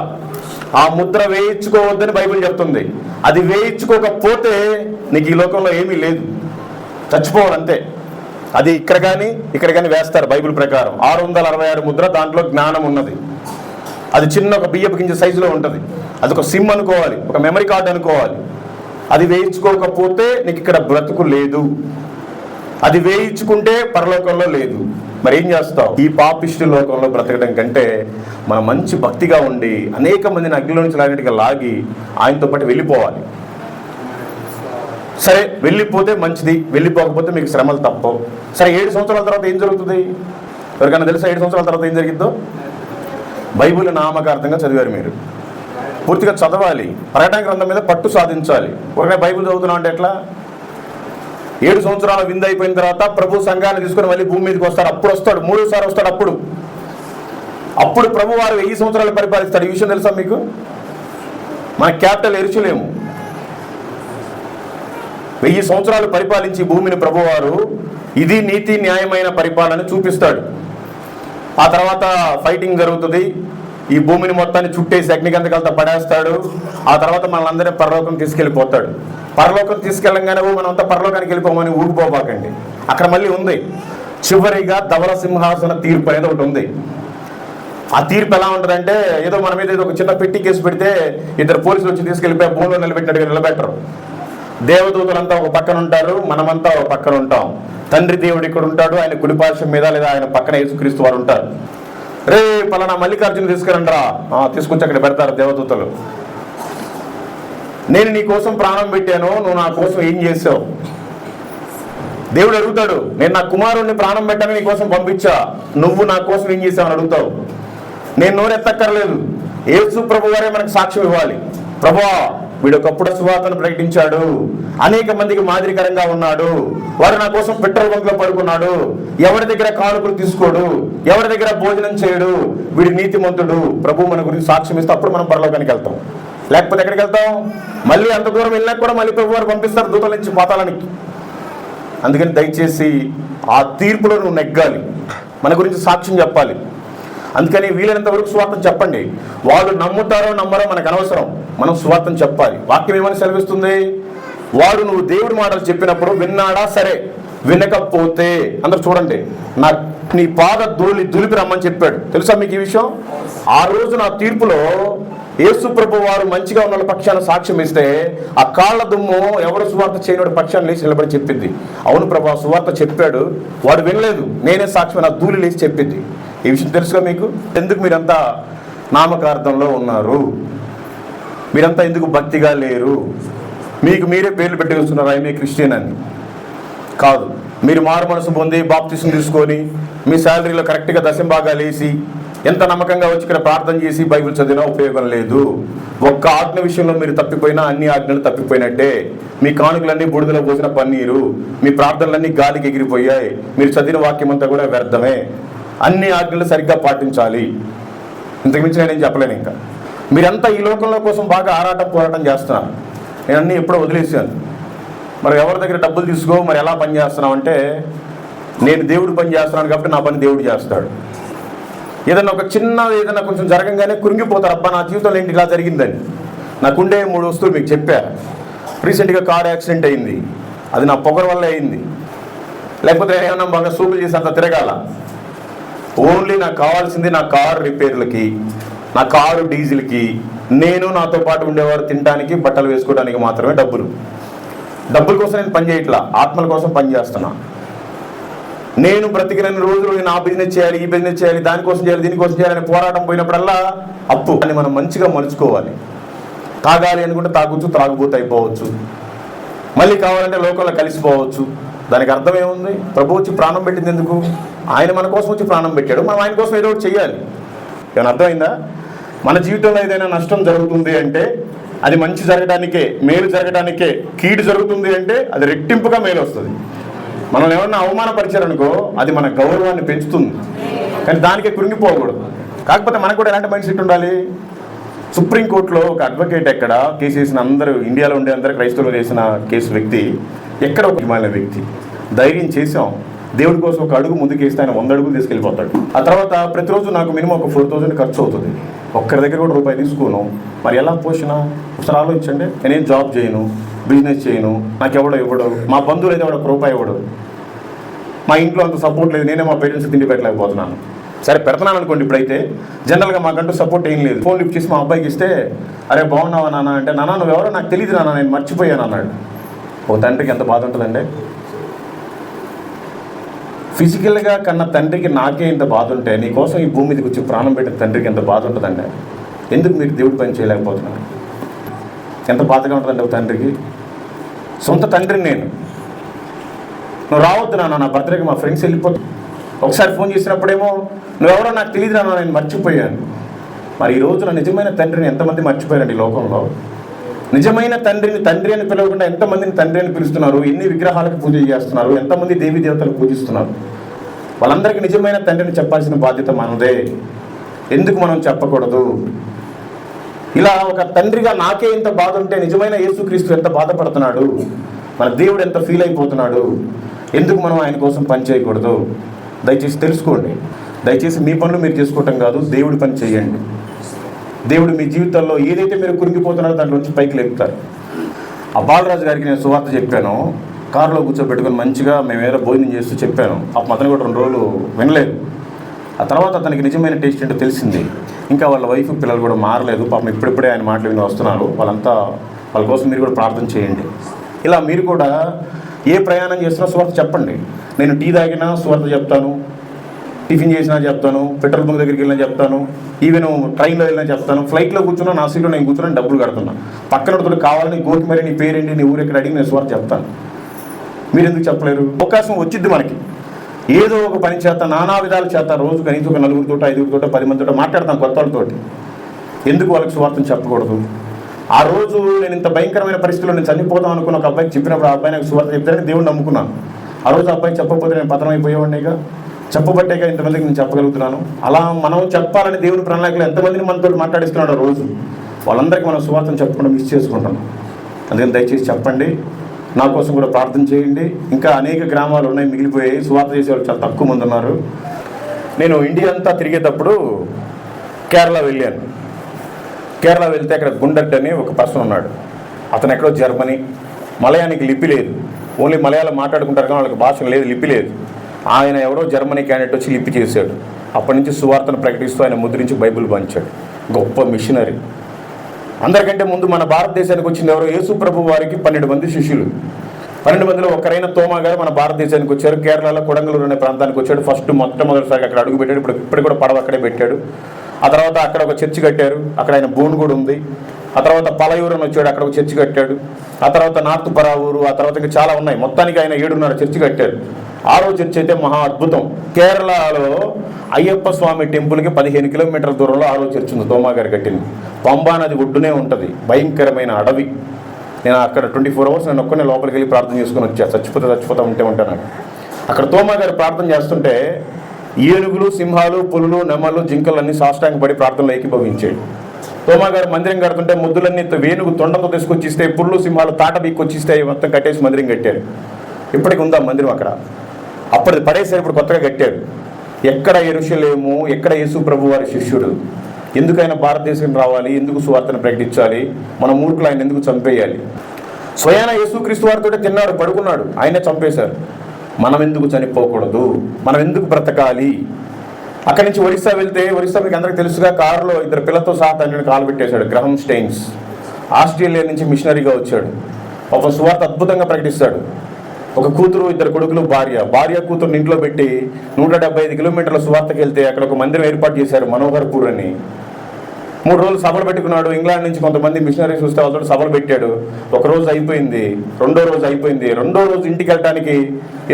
ఆ ముద్ర వేయించుకోవద్దని బైబిల్ చెప్తుంది. అది వేయించుకోకపోతే నీకు ఈ లోకంలో ఏమీ లేదు, చచ్చిపోవాలంతే. అది ఇక్కడ కానీ వేస్తారు బైబిల్ ప్రకారం. 666 ముద్ర, దాంట్లో జ్ఞానం ఉన్నది. అది చిన్న ఒక బియ్యపు గింజ సైజులో ఉంటుంది. అది ఒక సిమ్ అనుకోవాలి, ఒక మెమరీ కార్డు అనుకోవాలి. అది వేయించుకోకపోతే నీకు ఇక్కడ బ్రతుకు లేదు. అది వేయించుకుంటే పరలోకంలో లేదు. మరి ఏం చేస్తావు? ఈ పాపిష్టి లోకంలో బ్రతకడం కంటే మనం మంచి భక్తిగా ఉండి అనేక మందిని అగ్నిలో నుంచి లాగినట్టుగా లాగి ఆయనతో పాటు వెళ్ళిపోవాలి. సరే, వెళ్ళిపోతే మంచిది, వెళ్ళిపోకపోతే మీకు శ్రమలు తప్పవు. సరే, 7 సంవత్సరాల తర్వాత ఏం జరుగుతుంది? ఎవరికైనా తెలుసా 7 సంవత్సరాల తర్వాత ఏం జరిగిద్దో? బైబిల్ నామకార్థంగా చదివారు మీరు, పూర్తిగా చదవాలి. ప్రకటన గ్రంథం మీద పట్టు సాధించాలి. ఒకనే బైబిల్ చదువుతున్నాం అంటే ఎట్లా? 7 సంవత్సరాల విందు అయిపోయిన తర్వాత ప్రభు సంఘాన్ని తీసుకుని మళ్ళీ భూమి మీదకి వస్తాడు. అప్పుడు వస్తాడు, 3సారి వస్తాడు. అప్పుడు ప్రభు వారు 1000 సంవత్సరాలు పరిపాలిస్తాడు. ఈ విషయం తెలుసా మీకు? మన క్యాపిటల్ ఎరుచలేము. 1000 సంవత్సరాలు పరిపాలించి భూమిని ప్రభువారు ఇది నీతి న్యాయమైన పరిపాలన చూపిస్తాడు. ఆ తర్వాత ఫైటింగ్ జరుగుతుంది. ఈ భూమిని మొత్తాన్ని చుట్టేసి అగ్నిగంధకాలతో పడేస్తాడు. ఆ తర్వాత మనల్ని పరలోకం తీసుకెళ్ళిపోతాడు. పరలోకం తీసుకెళ్ళంగానే మనమంతా పరలోకానికి వెళ్ళిపోమని ఊగిపోబాకండి. అక్కడ మళ్ళీ ఉంది చివరిగా ధవల సింహాసన తీర్పు అనేది ఒకటి ఉంది. ఆ తీర్పు ఎలా ఉంటుందంటే ఏదో మన మీద ఏదో ఒక చిన్న పెట్టి కేసు పెడితే 2 పోలీసులు వచ్చి తీసుకెళ్ళిపోయి భూమిలో నిలబెట్టినట్టుగా నిలబెట్టరు. దేవదూతలంతా ఒక పక్కన ఉంటారు, మనమంతా ఒక పక్కన ఉంటాం. తండ్రి దేవుడు ఇక్కడ ఉంటాడు, ఆయన కుడిపార్శ్వం మీద లేదా ఆయన పక్కన యేసుక్రీస్తు వారు ఉంటారు. రే పలానా మల్లికార్జున తీసుకురండి రా, తీసుకొచ్చి అక్కడ పెడతారు దేవదూతలు. నేను నీ కోసం ప్రాణం పెట్టాను, నువ్వు నా కోసం ఏం చేసావు? దేవుడు అడుగుతాడు, నేను నా కుమారుణ్ణి ప్రాణం పెట్టాను నీ కోసం పంపించా, నువ్వు నా కోసం ఏం చేసావు అని అడుగుతావు. నేను నోరెత్తక్కర్లేదు, యేసు ప్రభు వారే మనకు సాక్ష్యం ఇవ్వాలి. ప్రభువా వీడు ఒకప్పుడు సువార్తను ప్రకటించాడు, అనేక మందికి మాదిరికరంగా ఉన్నాడు, వాడు నా కోసం పెట్రోల్ బంక్ లో పడుకున్నాడు, ఎవరి దగ్గర కానుకలు తీసుకోడు, ఎవరి దగ్గర భోజనం చేయడు, వీడి నీతిమంతుడు. ప్రభు మన గురించి సాక్ష్యం ఇస్తే అప్పుడు మనం పరలోకానికి వెళ్తాం. లేకపోతే ఎక్కడికి వెళ్తాం? మళ్ళీ అంత దూరం వెళ్ళినా కూడా మళ్ళీ ప్రభు వారు పంపిస్తారు దూతల నుంచి పాతాళానికి. అందుకని దయచేసి ఆ తీర్పులో నువ్వు నెగ్గాలి, మన గురించి సాక్ష్యం చెప్పాలి. అందుకని వీలైనంత వరకు సువార్తను చెప్పండి. వాళ్ళు నమ్ముతారో నమ్మరో మనకు అనవసరం, మనం సువార్తను చెప్పాలి. వాక్యం ఏమని సెలవిస్తుంది? వాడు నువ్వు దేవుడి మాటలు చెప్పినప్పుడు విన్నాడా సరే, వినకపోతే అందరు చూడండి నీ పాద దులిపి రమ్మని చెప్పాడు. తెలుసా మీకు ఈ విషయం? ఆ రోజు నా తీర్పులో యేసు ప్రభు వారు మంచిగా ఉన్న పక్షాన సాక్ష్యం ఇస్తే ఆ కాళ్ళ దుమ్ము ఎవరు సువార్త చేయని పక్షాన్ని లేచి నిలబడి చెప్పింది, అవును ప్రభు సువార్త చెప్పాడు, వాడు వినలేదు, నేనే సాక్ష్యం, నా ధూళి లేచి చెప్పింది. ఈ విషయం తెలుసుగా మీకు? ఎందుకు మీరంతా నామకార్థంలో ఉన్నారు? మీరంతా ఎందుకు భక్తిగా లేరు? మీకు మీరే పేర్లు పెట్టుకొస్తున్నారు ఐ మీ క్రిస్టియన్ అని. కాదు, మీరు మారు మనసు పొంది బాప్తిసం తీసుకొని మీ శాలరీలో కరెక్ట్గా దశంభాగాలు వేసి ఎంత నమ్మకంగా వచ్చి ఇక్కడ ప్రార్థన చేసి బైబిల్ చదివినా ఉపయోగం లేదు. ఒక్క ఆజ్ఞ విషయంలో మీరు తప్పిపోయినా అన్ని ఆజ్ఞలు తప్పిపోయినట్టే. మీ కానుకలన్నీ బూడిదలో పోసిన పన్నీరు, మీ ప్రార్థనలన్నీ గాలికి ఎగిరిపోయాయి, మీరు చదివిన వాక్యం అంతా కూడా వ్యర్థమే. అన్ని ఆజ్ఞలు సరిగ్గా పాటించాలి. ఇంతకుమించి నేనేం చెప్పలేను. ఇంకా మీరంతా ఈ లోకంలో కోసం బాగా పోరాటం చేస్తున్నారు. నేను అన్నీ ఎప్పుడో వదిలేసాను. మరి ఎవరి దగ్గర డబ్బులు తీసుకో, మరి ఎలా పని చేస్తున్నావు అంటే, నేను దేవుడు పని చేస్తున్నాను కాబట్టి నా పని దేవుడు చేస్తాడు. ఏదన్నా ఒక ఏదన్నా కొంచెం జరగంగానే కురింగిపోతారు, అబ్బా నా జీవితంలో ఏంటి ఇలా జరిగిందని. నాకుండే 3 వస్తువులు మీకు చెప్పా. రీసెంట్గా కార్ యాక్సిడెంట్ అయింది, అది నా పొగరు వల్ల అయింది. లేకపోతే ఏమన్నా బాగా సూపులు చేసి అంత తిరగాల. ఓన్లీ నాకు కావాల్సింది నా కారు రిపేర్లకి, నా కారు డీజిల్కి, నేను నాతో పాటు ఉండేవారు తినడానికి బట్టలు వేసుకోవడానికి మాత్రమే డబ్బుల కోసం నేను పని చేయట్లా, ఆత్మల కోసం పని చేస్తున్నా. నేను బ్రతికిన రోజులు నేను ఆ బిజినెస్ చేయాలి, ఈ బిజినెస్ చేయాలి, దానికోసం చేయాలి, దీనికోసం చేయాలని పోరాటం పోయినప్పుడల్లా అప్పు అని మనం మంచిగా మలుచుకోవాలి. తాగాలి అనుకుంటే తాగొచ్చు, త్రాగుబోతు అయిపోవచ్చు, మళ్ళీ కావాలంటే లోకంలో కలిసిపోవచ్చు. దానికి అర్థం ఏముంది? ప్రభు వచ్చి ప్రాణం పెట్టింది ఎందుకు? ఆయన మన కోసం వచ్చి ప్రాణం పెట్టాడు, మనం ఆయన కోసం ఏదో ఒకటి చెయ్యాలి. ఏమైనా అర్థమైందా? మన జీవితంలో ఏదైనా నష్టం జరుగుతుంది అంటే అది మంచి జరగడానికే, మేలు జరగడానికే. కీడు జరుగుతుంది అంటే అది రెట్టింపుగా మేలు వస్తుంది. మనల్ని ఎవరన్నా అవమానపరిచారనుకో అది మన గౌరవాన్ని పెంచుతుంది, కానీ దానికే కురింగిపోకూడదు. కాకపోతే మనకు కూడా ఎలాంటి మైండ్ సెట్ ఉండాలి? సుప్రీంకోర్టులో ఒక అడ్వకేట్ ఎక్కడ కేసు వేసిన అందరూ, ఇండియాలో ఉండే అందరూ క్రైస్తవులు వేసిన కేసు వ్యక్తి ఎక్కడ ఒక హిమాలయ వ్యక్తి. ధైర్యం చేసాం, దేవుడి కోసం ఒక అడుగు ముందుకు వేస్తే ఆయన 100 అడుగులు తీసుకెళ్ళిపోతాడు. ఆ తర్వాత ప్రతిరోజు నాకు మినిమం ఒక 4000 ఖర్చు అవుతుంది. ఒక్కరి దగ్గర కూడా రూపాయి తీసుకోను. మరి ఎలా పోషణ? ఒకసారి ఆలోచించండి. నేనేం జాబ్ చేయను, బిజినెస్ చేయను, నాకు ఎవడో ఇవ్వడు, మా బంధువులు అయితే ఎవడో రూపాయి ఇవ్వడు, మా ఇంట్లో అంత సపోర్ట్ లేదు, నేనే మా పేరెంట్స్కి తిండి పెట్టలేకపోతున్నాను. సరే పెడుతున్నాను అనుకోండి. ఇప్పుడైతే జనరల్గా మాకంటూ సపోర్ట్ ఏం లేదు. ఫోన్ లిఫ్ట్ చేసి మా అబ్బాయికి ఇస్తే, అరే బాగున్నావా నాన్న అంటే, నాన్న నువ్వెవరో నాకు తెలియదు నాన్న, నేను మర్చిపోయాను అన్నాడు. ఓ తండ్రికి ఎంత బాధ ఉంటుందండి. ఫిజికల్గా కన్నా తండ్రికి నాకే ఇంత బాధ ఉంటే, నీకోసం ఈ భూమి మీదకి వచ్చి ప్రాణం పెట్టిన తండ్రికి ఎంత బాధ ఉంటుందండి. ఎందుకు మీరు దేవుడి పని చేయలేకపోతున్నారు? ఎంత బాధగా ఉంటుందండి ఒక తండ్రికి. సొంత తండ్రిని నేను, నువ్వు రావద్దు నాన్న, నా బర్త్డేకి మా ఫ్రెండ్స్ వెళ్ళిపోతారు. ఒకసారి ఫోన్ చేసినప్పుడేమో నువ్వెవరో నాకు తెలియదు నాన్న, నేను మర్చిపోయాను. మరి ఈ రోజున నిజమైన తండ్రిని ఎంతమంది మర్చిపోయారండి ఈ లోకంలో? నిజమైన తండ్రిని తండ్రి అని పిలవకుండా ఎంతమందిని తండ్రి అని పిలుస్తున్నారు? ఎన్ని విగ్రహాలకు పూజ చేస్తున్నారు? ఎంతమంది దేవీ దేవతలు పూజిస్తున్నారు? వాళ్ళందరికీ నిజమైన తండ్రిని చెప్పాల్సిన బాధ్యత మనదే. ఎందుకు మనం చెప్పకూడదు? ఇలా ఒక తండ్రిగా నాకే ఇంత బాధ ఉంటే నిజమైన యేసుక్రీస్తు ఎంత బాధపడుతున్నాడు, మన దేవుడు ఎంత ఫీల్ అయిపోతున్నాడు, ఎందుకు మనం ఆయన కోసం పని చేయకూడదు? దయచేసి తెలుసుకోండి. దయచేసి మీ పనులు మీరు చేసుకోవటం కాదు, దేవుడి పని చేయండి. దేవుడు మీ జీవితాల్లో ఏదైతే మీరు కురిగిపోతున్నారో దాంట్లోంచి పైకి లేపుతారు. ఆ బాలరాజు గారికి నేను సువార్త చెప్పాను, కారులో కూర్చోబెట్టుకుని మంచిగా మేము ఏదో భోజనం చేస్తూ చెప్పాను. పాపం అతను కూడా 2 రోజులు వినలేదు. ఆ తర్వాత అతనికి నిజమైన టేస్ట్ ఏంటో తెలిసింది. ఇంకా వాళ్ళ వైఫ్ పిల్లలు కూడా మారలేదు. పాపం ఇప్పుడిప్పుడే ఆయన మాటలు విని వస్తున్నారు. వాళ్ళ కోసం మీరు కూడా ప్రార్థన చేయండి. ఇలా మీరు కూడా ఏ ప్రయాణం చేస్తున్నా సువార్త చెప్పండి. నేను టీ తాగినా సువార్త చెప్తాను, టిఫిన్ చేసినా చెప్తాను, పెట్రోల్ బంక్ దగ్గరికి వెళ్ళినా చెప్తాను, ఈవెన్ ట్రైన్లో వెళ్ళినా చెప్తాను, ఫ్లైట్లో కూర్చున్నా నా సీట్లో నేను కూర్చున్నా డబ్బులు కడుతున్నా, పక్కన కావాలని గోకి మరి నీ పేరేంటి, నీ ఊరు ఎక్కడ అడిగి నేను సువార్త చెప్తాను. మీరు ఎందుకు చెప్పలేరు? అవకాశం వచ్చిద్ది మనకి. ఏదో ఒక పని చేత, నానా విధాలు చేత, రోజు కనీసం ఒక 4 5 10 మందితో మాట్లాడతాను కొత్త వాళ్ళతోటి. ఎందుకు వాళ్ళకి సువార్తను చెప్పకూడదు? ఆ రోజు నేను ఇంత భయంకరమైన పరిస్థితుల్లో నేను చనిపోదాం అనుకున్న ఒక అబ్బాయికి చెప్పినప్పుడు ఆ అబ్బాయి నాకు సువార్త చెప్తానని దేవుడిని నమ్ముకున్నాను. ఆ రోజు అబ్బాయి చెప్పకపోతే నేను పతనం అయిపోయేవాడినిగా. చెప్పబట్టేగా ఇంతమందికి నేను చెప్పగలుగుతున్నాను. అలా మనం చెప్పాలని దేవుని ప్రణాళికలు ఎంతమందిని మనతో మాట్లాడిస్తున్నాడు ఆ రోజు, వాళ్ళందరికీ మనం సువార్తను చెప్పకుండా మిస్ చేసుకుంటున్నాం. అందుకని దయచేసి చెప్పండి, నా కోసం కూడా ప్రార్థన చేయండి. ఇంకా అనేక గ్రామాలు ఉన్నాయి మిగిలిపోయాయి, సువార్త చేసేవాళ్ళు చాలా తక్కువ మంది ఉన్నారు. నేను ఇండియా అంతా తిరిగేటప్పుడు కేరళ వెళ్ళాను. కేరళ వెళ్తే అక్కడ గుండట్ అని ఒక పర్సన్ ఉన్నాడు. అతను ఎక్కడో జర్మనీ, మలయానికి లిపి లేదు, ఓన్లీ మలయాళం మాట్లాడుకుంటారు కానీ వాళ్ళకి భాష లేదు, లిపి లేదు. ఆయన ఎవరో జర్మనీ క్యాండిడేట్ వచ్చి లిపి చేశాడు. అప్పటి నుంచి సువార్తను ప్రకటిస్తూ ఆయన ముద్రించి బైబిల్ పంచాడు. గొప్ప మిషనరీ. అందరికంటే ముందు మన భారతదేశానికి వచ్చింది ఎవరో? యేసు ప్రభు వారికి 12 మంది శిష్యులు. 12 మందిలో ఒకరైన తోమా గారు మన భారతదేశానికి వచ్చారు. కేరళలో కొడంగలూరు అనే ప్రాంతానికి వచ్చాడు. మొట్టమొదటిసారి అక్కడ అడుగు పెట్టాడు. ఇప్పుడు కూడా పడవ అక్కడే పెట్టాడు. ఆ తర్వాత అక్కడ ఒక చర్చి కట్టారు, అక్కడ ఆయన బోను కూడా ఉంది. ఆ తర్వాత పలయూరు అని వచ్చాడు, అక్కడ ఒక చర్చి కట్టాడు. ఆ తర్వాత నార్త్ పరావూరు, ఆ తర్వాత ఇంకా చాలా ఉన్నాయి. మొత్తానికి ఆయన 7.5 చర్చి కట్టాడు. 6వ చర్చి అయితే మహా అద్భుతం. కేరళలో అయ్యప్ప స్వామి టెంపుల్కి 15 కిలోమీటర్ల దూరంలో 6వ చర్చి ఉంది, తోమా గారు కట్టింది. పంబా నది ఒడ్డునే ఉంటుంది, భయంకరమైన అడవి. నేను అక్కడ 24 అవర్స్ నేను ఒక్కనే లోపలికి వెళ్ళి ప్రార్థన చేసుకుని వచ్చా. చచ్చిపోతా ఉంటాను. అక్కడ తోమా గారు ప్రార్థన చేస్తుంటే ఏనుగులు, సింహాలు, పులులు, నెమలు, జింకలు అన్నీ సాష్టాంగ పడి ప్రార్థనలో ఏకీభవించాడు. తోమా గారు మందిరం కడుతుంటే ముద్దులన్నీ వేణుగు తొండంతో తీసుకొచ్చిస్తే, పుల్లు, సింహాలు తాట బీక్కొచ్చిస్తే మొత్తం కట్టేసి మందిరం కట్టారు. ఇప్పటికి ఉందా మందిరం అక్కడ? అప్పటిది పడేసారు, ఇప్పుడు కొత్తగా కట్టారు. ఎక్కడ యెరూషలేము, ఎక్కడ యేసు ప్రభు వారి శిష్యుడు? ఎందుకైనా భారతదేశం రావాలి? ఎందుకు సువార్తను ప్రకటించాలి? మన మూర్ఖులు ఆయన ఎందుకు చంపేయాలి? స్వయాన యేసుక్రీస్తు వారితో తిన్నాడు, పడుకున్నాడు, ఆయనే చంపేశారు. మనం ఎందుకు చనిపోకూడదు? మనం ఎందుకు బ్రతకాలి? అక్కడి నుంచి ఒరిస్సా వెళ్తే, ఒరిస్సా మీకు అందరికీ తెలుసుగా, కారులో 2 పిల్లలతో సహా తండ్రిని కాలు పెట్టేశాడు. గ్రహం స్టెయిన్స్ ఆస్ట్రేలియా నుంచి మిషనరీగా వచ్చాడు. ఒక సువార్త అద్భుతంగా ప్రకటిస్తాడు. ఒక కూతురు, 2 కొడుకులు, భార్య కూతురుని ఇంట్లో పెట్టి 175 కిలోమీటర్ల సువార్తకి వెళ్తే అక్కడ ఒక మందిరం ఏర్పాటు చేశారు, మనోహర్పూర్ అని. 3 రోజులు సభలు పెట్టుకున్నాడు. ఇంగ్లాండ్ నుంచి కొంతమంది మిషనరీస్ వస్తే వాళ్ళతో సభలు పెట్టాడు. 1 రోజు అయిపోయింది, 2వ రోజు అయిపోయింది. 2వ రోజు ఇంటికి వెళ్ళడానికి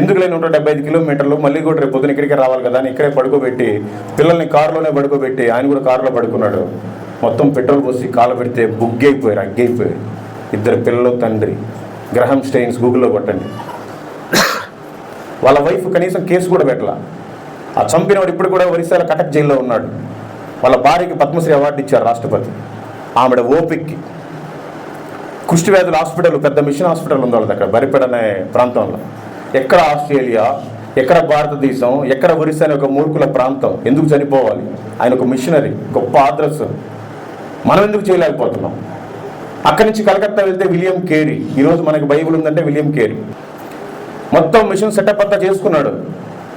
ఎందుకు లేని 175 కిలోమీటర్లు, మళ్ళీ కూడా రేపు పొద్దున ఇక్కడికే రావాలి కదా అని ఇక్కడే పడుకోబెట్టి, పిల్లల్ని కారులోనే పడుకోబెట్టి ఆయన కూడా కారులో పడుకున్నాడు. మొత్తం పెట్రోల్ పోసి కాలు పెడితే అగ్గైపోయారు. 2 పిల్లలు, తండ్రి. గ్రహం స్టెయిన్స్ గూగుల్లో కొట్టండి. వాళ్ళ వైఫ్ కనీసం కేసు కూడా పెట్టాల. ఆ చంపినవాడు ఇప్పుడు కూడా ఒరిస్సాలో కటక్ జైల్లో ఉన్నాడు. వాళ్ళ భార్యకి పద్మశ్రీ అవార్డు ఇచ్చారు రాష్ట్రపతి. ఆమెడ ఓపిక్కి. కుష్టి వ్యాధుల హాస్పిటల్, పెద్ద మిషన్ హాస్పిటల్ ఉంది వాళ్ళది అక్కడ బరిపేడ అనే ప్రాంతంలో. ఎక్కడ ఆస్ట్రేలియా, ఎక్కడ భారతదేశం, ఎక్కడ ఒరిస్సా అనే ఒక మూర్ఖుల ప్రాంతం? ఎందుకు చనిపోవాలి? ఆయన ఒక మిషనరీ, గొప్ప ఆదర్శం. మనం ఎందుకు చేయలేకపోతున్నాం? అక్కడి నుంచి కలకత్తా వెళ్తే విలియం కేరీ. ఈరోజు మనకి బైబిల్ ఉందంటే విలియం కేరీ. మొత్తం మిషన్ సెటప్ అంతా చేసుకున్నాడు,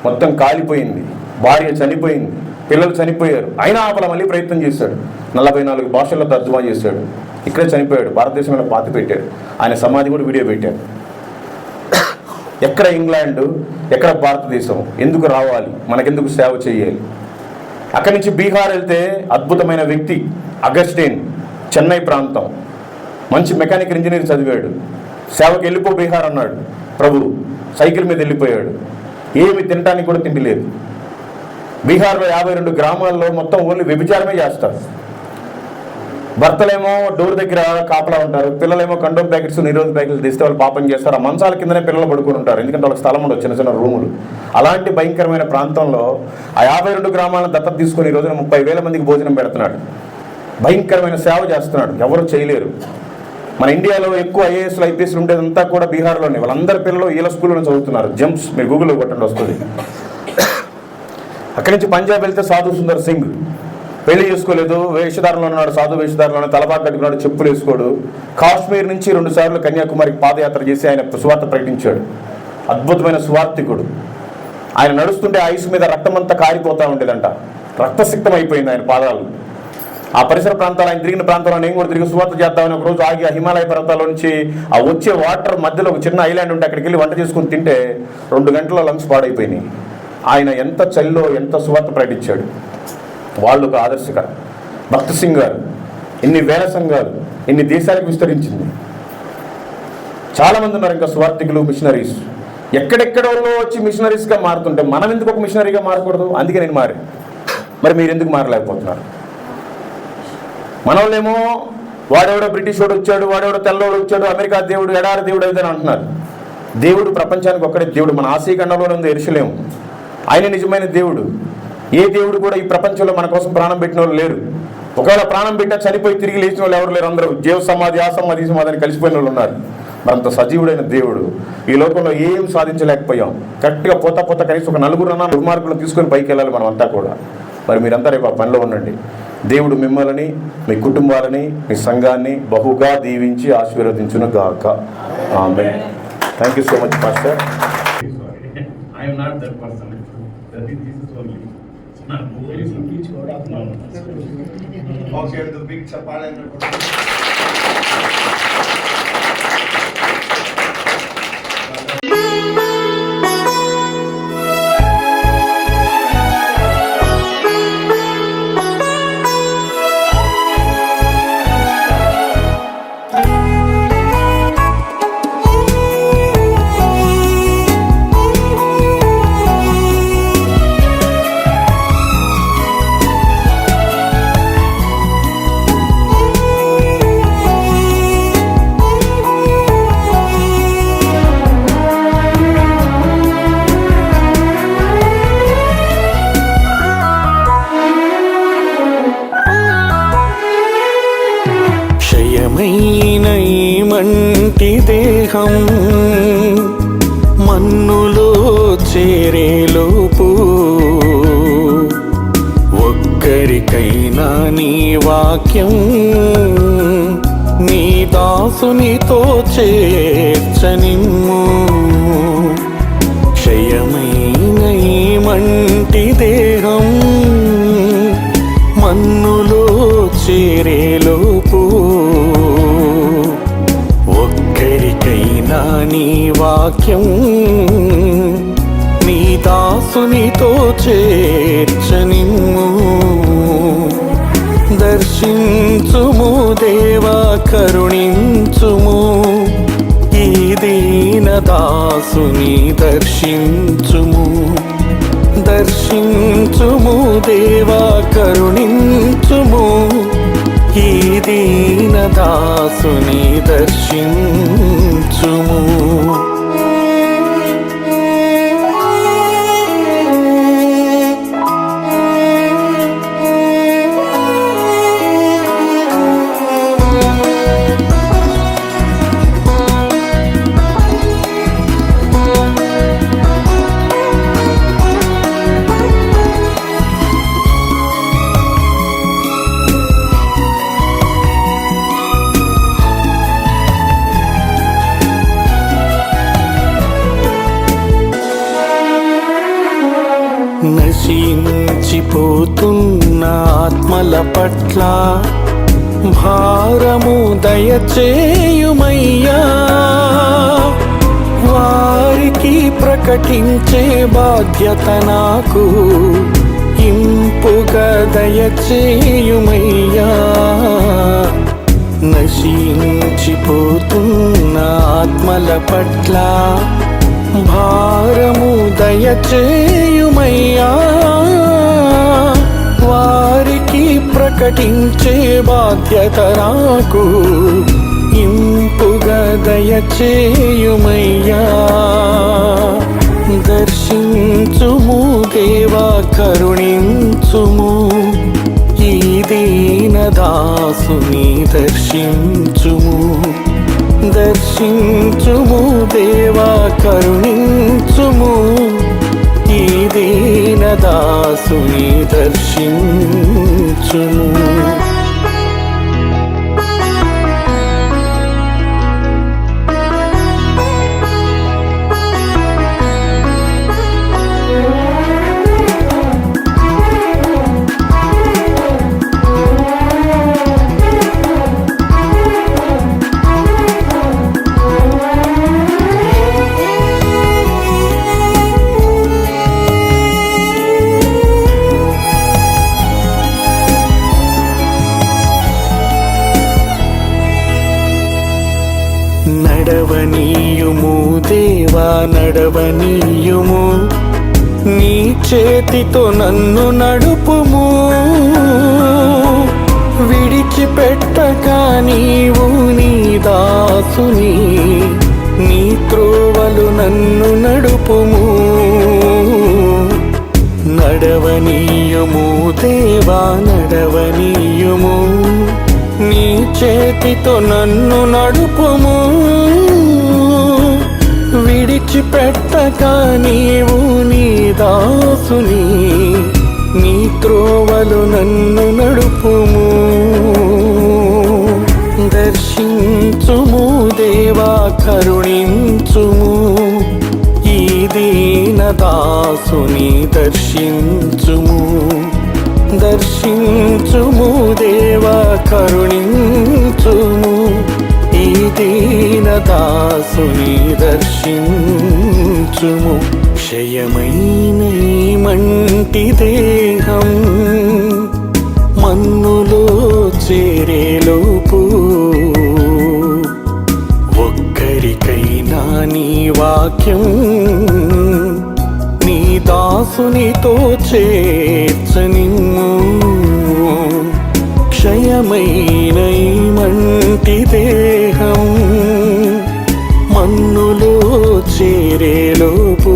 మొత్తం కాలిపోయింది. భార్య చనిపోయింది, పిల్లలు చనిపోయారు. అయినా ఆపల మళ్ళీ ప్రయత్నం చేశాడు. 44 భాషల్లో తర్జుమా చేశాడు. ఇక్కడే చనిపోయాడు. భారతదేశంలో పాతి పెట్టాడు. ఆయన సమాధి కూడా వీడియో పెట్టాడు. ఎక్కడ ఇంగ్లాండ్, ఎక్కడ భారతదేశం? ఎందుకు రావాలి? మనకెందుకు సేవ చేయాలి? అక్కడి నుంచి బీహార్ వెళ్తే అద్భుతమైన వ్యక్తి అగస్టిన్, చెన్నై ప్రాంతం, మంచి మెకానికల్ ఇంజనీర్ చదివాడు. సేవకి వెళ్ళిపో బీహార్ అన్నాడు ప్రభు. సైకిల్ మీద వెళ్ళిపోయాడు. ఏమి తినడానికి కూడా తిండి లేదు. బీహార్లో 52 గ్రామాల్లో మొత్తం ఓన్లీ వ్యభిచారమే చేస్తారు. భర్తలేమో డోర్ దగ్గర కాపలా ఉంటారు, పిల్లలేమో కండోమ్ ప్యాకెట్స్, నిరోధ ప్యాకెట్లు తీస్తే వాళ్ళు పాపం చేస్తారు. ఆ మంచాల కిందనే పిల్లలు పడుకుని ఉంటారు, ఎందుకంటే వాళ్ళకి స్థలం ఉండదు, చిన్న చిన్న రూములు. అలాంటి భయంకరమైన ప్రాంతంలో ఆ 52 గ్రామాలను దత్తత తీసుకొని ఈ రోజున 30,000 మందికి భోజనం పెడుతున్నాడు. భయంకరమైన సేవ చేస్తున్నాడు, ఎవరు చేయలేరు. మన ఇండియాలో ఎక్కువ ఐఏఎస్లు ఐపీఎస్లు ఉండేదంతా కూడా బీహార్లోనే. వాళ్ళందరి పిల్లలు వీళ్ళ స్కూల్లోనే చదువుతున్నారు. జంప్స్ మీరు గూగుల్లో కొట్టండి వస్తుంది. అక్కడి నుంచి పంజాబ్ వెళ్తే సాధు సుందర్ సింగ్ పెళ్లి చేసుకోలేదు, వేషధారంలో ఉన్నాడు, సాధు వేషధారంలోనే తలబాటు కట్టుకున్నాడు, చెప్పులు వేసుకోడు. కాశ్మీర్ నుంచి 2 సార్లు కన్యాకుమారికి పాదయాత్ర చేసి ఆయన సువార్త ప్రకటించాడు. అద్భుతమైన సువార్థికుడు. ఆయన నడుస్తుంటే ఐస్ మీద రక్తమంతా కారిపోతూ ఉండేదంట, రక్తసిక్తం అయిపోయింది ఆయన పాదాలు. ఆ పరిసర ప్రాంతాలు ఆయన తిరిగిన ప్రాంతంలో నేను కూడా తిరిగి సువార్త చేద్దామని ఒకరోజు ఆగి ఆ హిమాలయ పర్వతాల నుంచి ఆ వచ్చే వాటర్ మధ్యలో ఒక చిన్న ఐలాండ్ ఉంటే అక్కడికి వెళ్ళి వంట చేసుకుని తింటే 2 గంటల లంగ్స్ పాడైపోయినాయి. ఆయన ఎంత చలిలో ఎంత సువార్త ప్రకటించాడు. వాళ్ళు ఒక ఆదర్శకరం. భక్త్ సింగ్ గారు ఎన్ని వేల సంఘాలు ఎన్ని దేశాలకు విస్తరించింది. చాలామంది ఉన్నారు ఇంకా సువార్థికులు, మిషనరీస్. ఎక్కడెక్కడ వాళ్ళు వచ్చి మిషనరీస్గా మారుతుంటే మనం ఎందుకు ఒక మిషనరీగా మారకూడదు? అందుకే నేను మారి. మరి మీరు ఎందుకు మారలేకపోతున్నారు? మన వాళ్ళేమో వాడెవడో బ్రిటిష్ వాడు వచ్చాడు, వాడెవడో తెల్లవాడు వచ్చాడు, అమెరికా దేవుడు, ఎడారి దేవుడు అయితే అంటున్నారు. దేవుడు ప్రపంచానికి ఒక్కడే దేవుడు. మన ఆసియా ఖండంలోనే ఉంది ఎరుషలేము. ఆయన నిజమైన దేవుడు. ఏ దేవుడు కూడా ఈ ప్రపంచంలో మన కోసం ప్రాణం పెట్టిన వాళ్ళు లేరు. ఒకవేళ ప్రాణం పెట్టా చనిపోయి తిరిగి లేచిన వాళ్ళు ఎవరు లేరు. అందరూ జీవ సమాధి, ఆ సమాధి, ఈ సమాధి అని కలిసిపోయిన వాళ్ళు ఉన్నారు. మరంత సజీవుడైన దేవుడు. ఈ లోకంలో ఏం సాధించలేకపోయాం. కరెక్ట్గా పోతా కనీసం ఒక 4 దుర్మార్గులను తీసుకొని పైకి వెళ్ళాలి మనం అంతా కూడా. మరి మీరంతా రేపు ఆ పనిలో ఉండండి. దేవుడు మిమ్మల్ని, మీ కుటుంబాలని, మీ సంఘాన్ని బహుగా దీవించి ఆశీర్వదించును గాక. Amen. Thank you so much pastor. I am not that person. That is Jesus only. Okay, the big chapal and మంటి దేహం మన్నులో చేరేలోపు ఒక్కరికైనా నీ వాక్యం నీ దాసునితో చేర్చనిమ్ము. క్షయమైన ఈ మంటి దేహం మన్నులో చేరేలోపు ఒక్కరికైనా నీ వాక్యం నీ దాసునితో చేర్చనిమ్ము. దర్శించుము దేవా, కరుణించుము ఈ దీన దాసుని దర్శించుము. దర్శించుము దేవా, కరుణించుము ఈ దీన దాసుని దర్శించుము. నశించిపోతున్న ఆత్మల పట్ల భారము దయచేయుమయ్యా. వారికి ప్రకటించే బాధ్యత నాకు ఇంపుగా దయచేయుమయ్యా. నశించిపోతున్న ఆత్మల పట్ల భారము దయచేయుమయ్యా. వారికి ప్రకటించే బాధ్యత నాకు ఇంపుగా దయచేయుమయ్యా. దర్శించుము దేవా, కరుణించుము ఈ దీనదాసుని దర్శించుము దర్శించుము దేవా కరుణించుము ఈ దీనదాసుని దర్శించుము నడవనీయుము దేవా నడవనీయుము నీ చేతితో నన్ను నడుపుము విడిచిపెట్టక నీవు నీ దాసుని నీ త్రోవలు నన్ను నడుపుము నడవనీయుము దేవా నడవనీయుము నీ చేతితో నన్ను నడుపుము విడిచిపెట్టక నీవు నీ దాసుని నీ త్రోవలు నన్ను నడుపుము దర్శించుము దేవా కరుణించుము ఈ దీనదాసుని దర్శించుము దర్శించుము దేవా కరుణించుము ఈ దీనదాసుని దర్శించుము క్షయమైన ఈ మంటి దేహం మన్నులో చేరేలోపు ఒక్కరికైనా నీ వాక్యం నీ దాసునితో చేర్చనిమ్ము క్షయమైన ఈ మంటి దేహం మన్నులో చేరేలోపు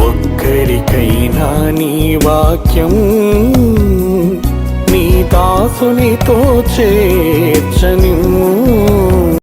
ఒక్కరికైనా నీ వాక్యం నీ దాసునితో చేర్చనిమ్ము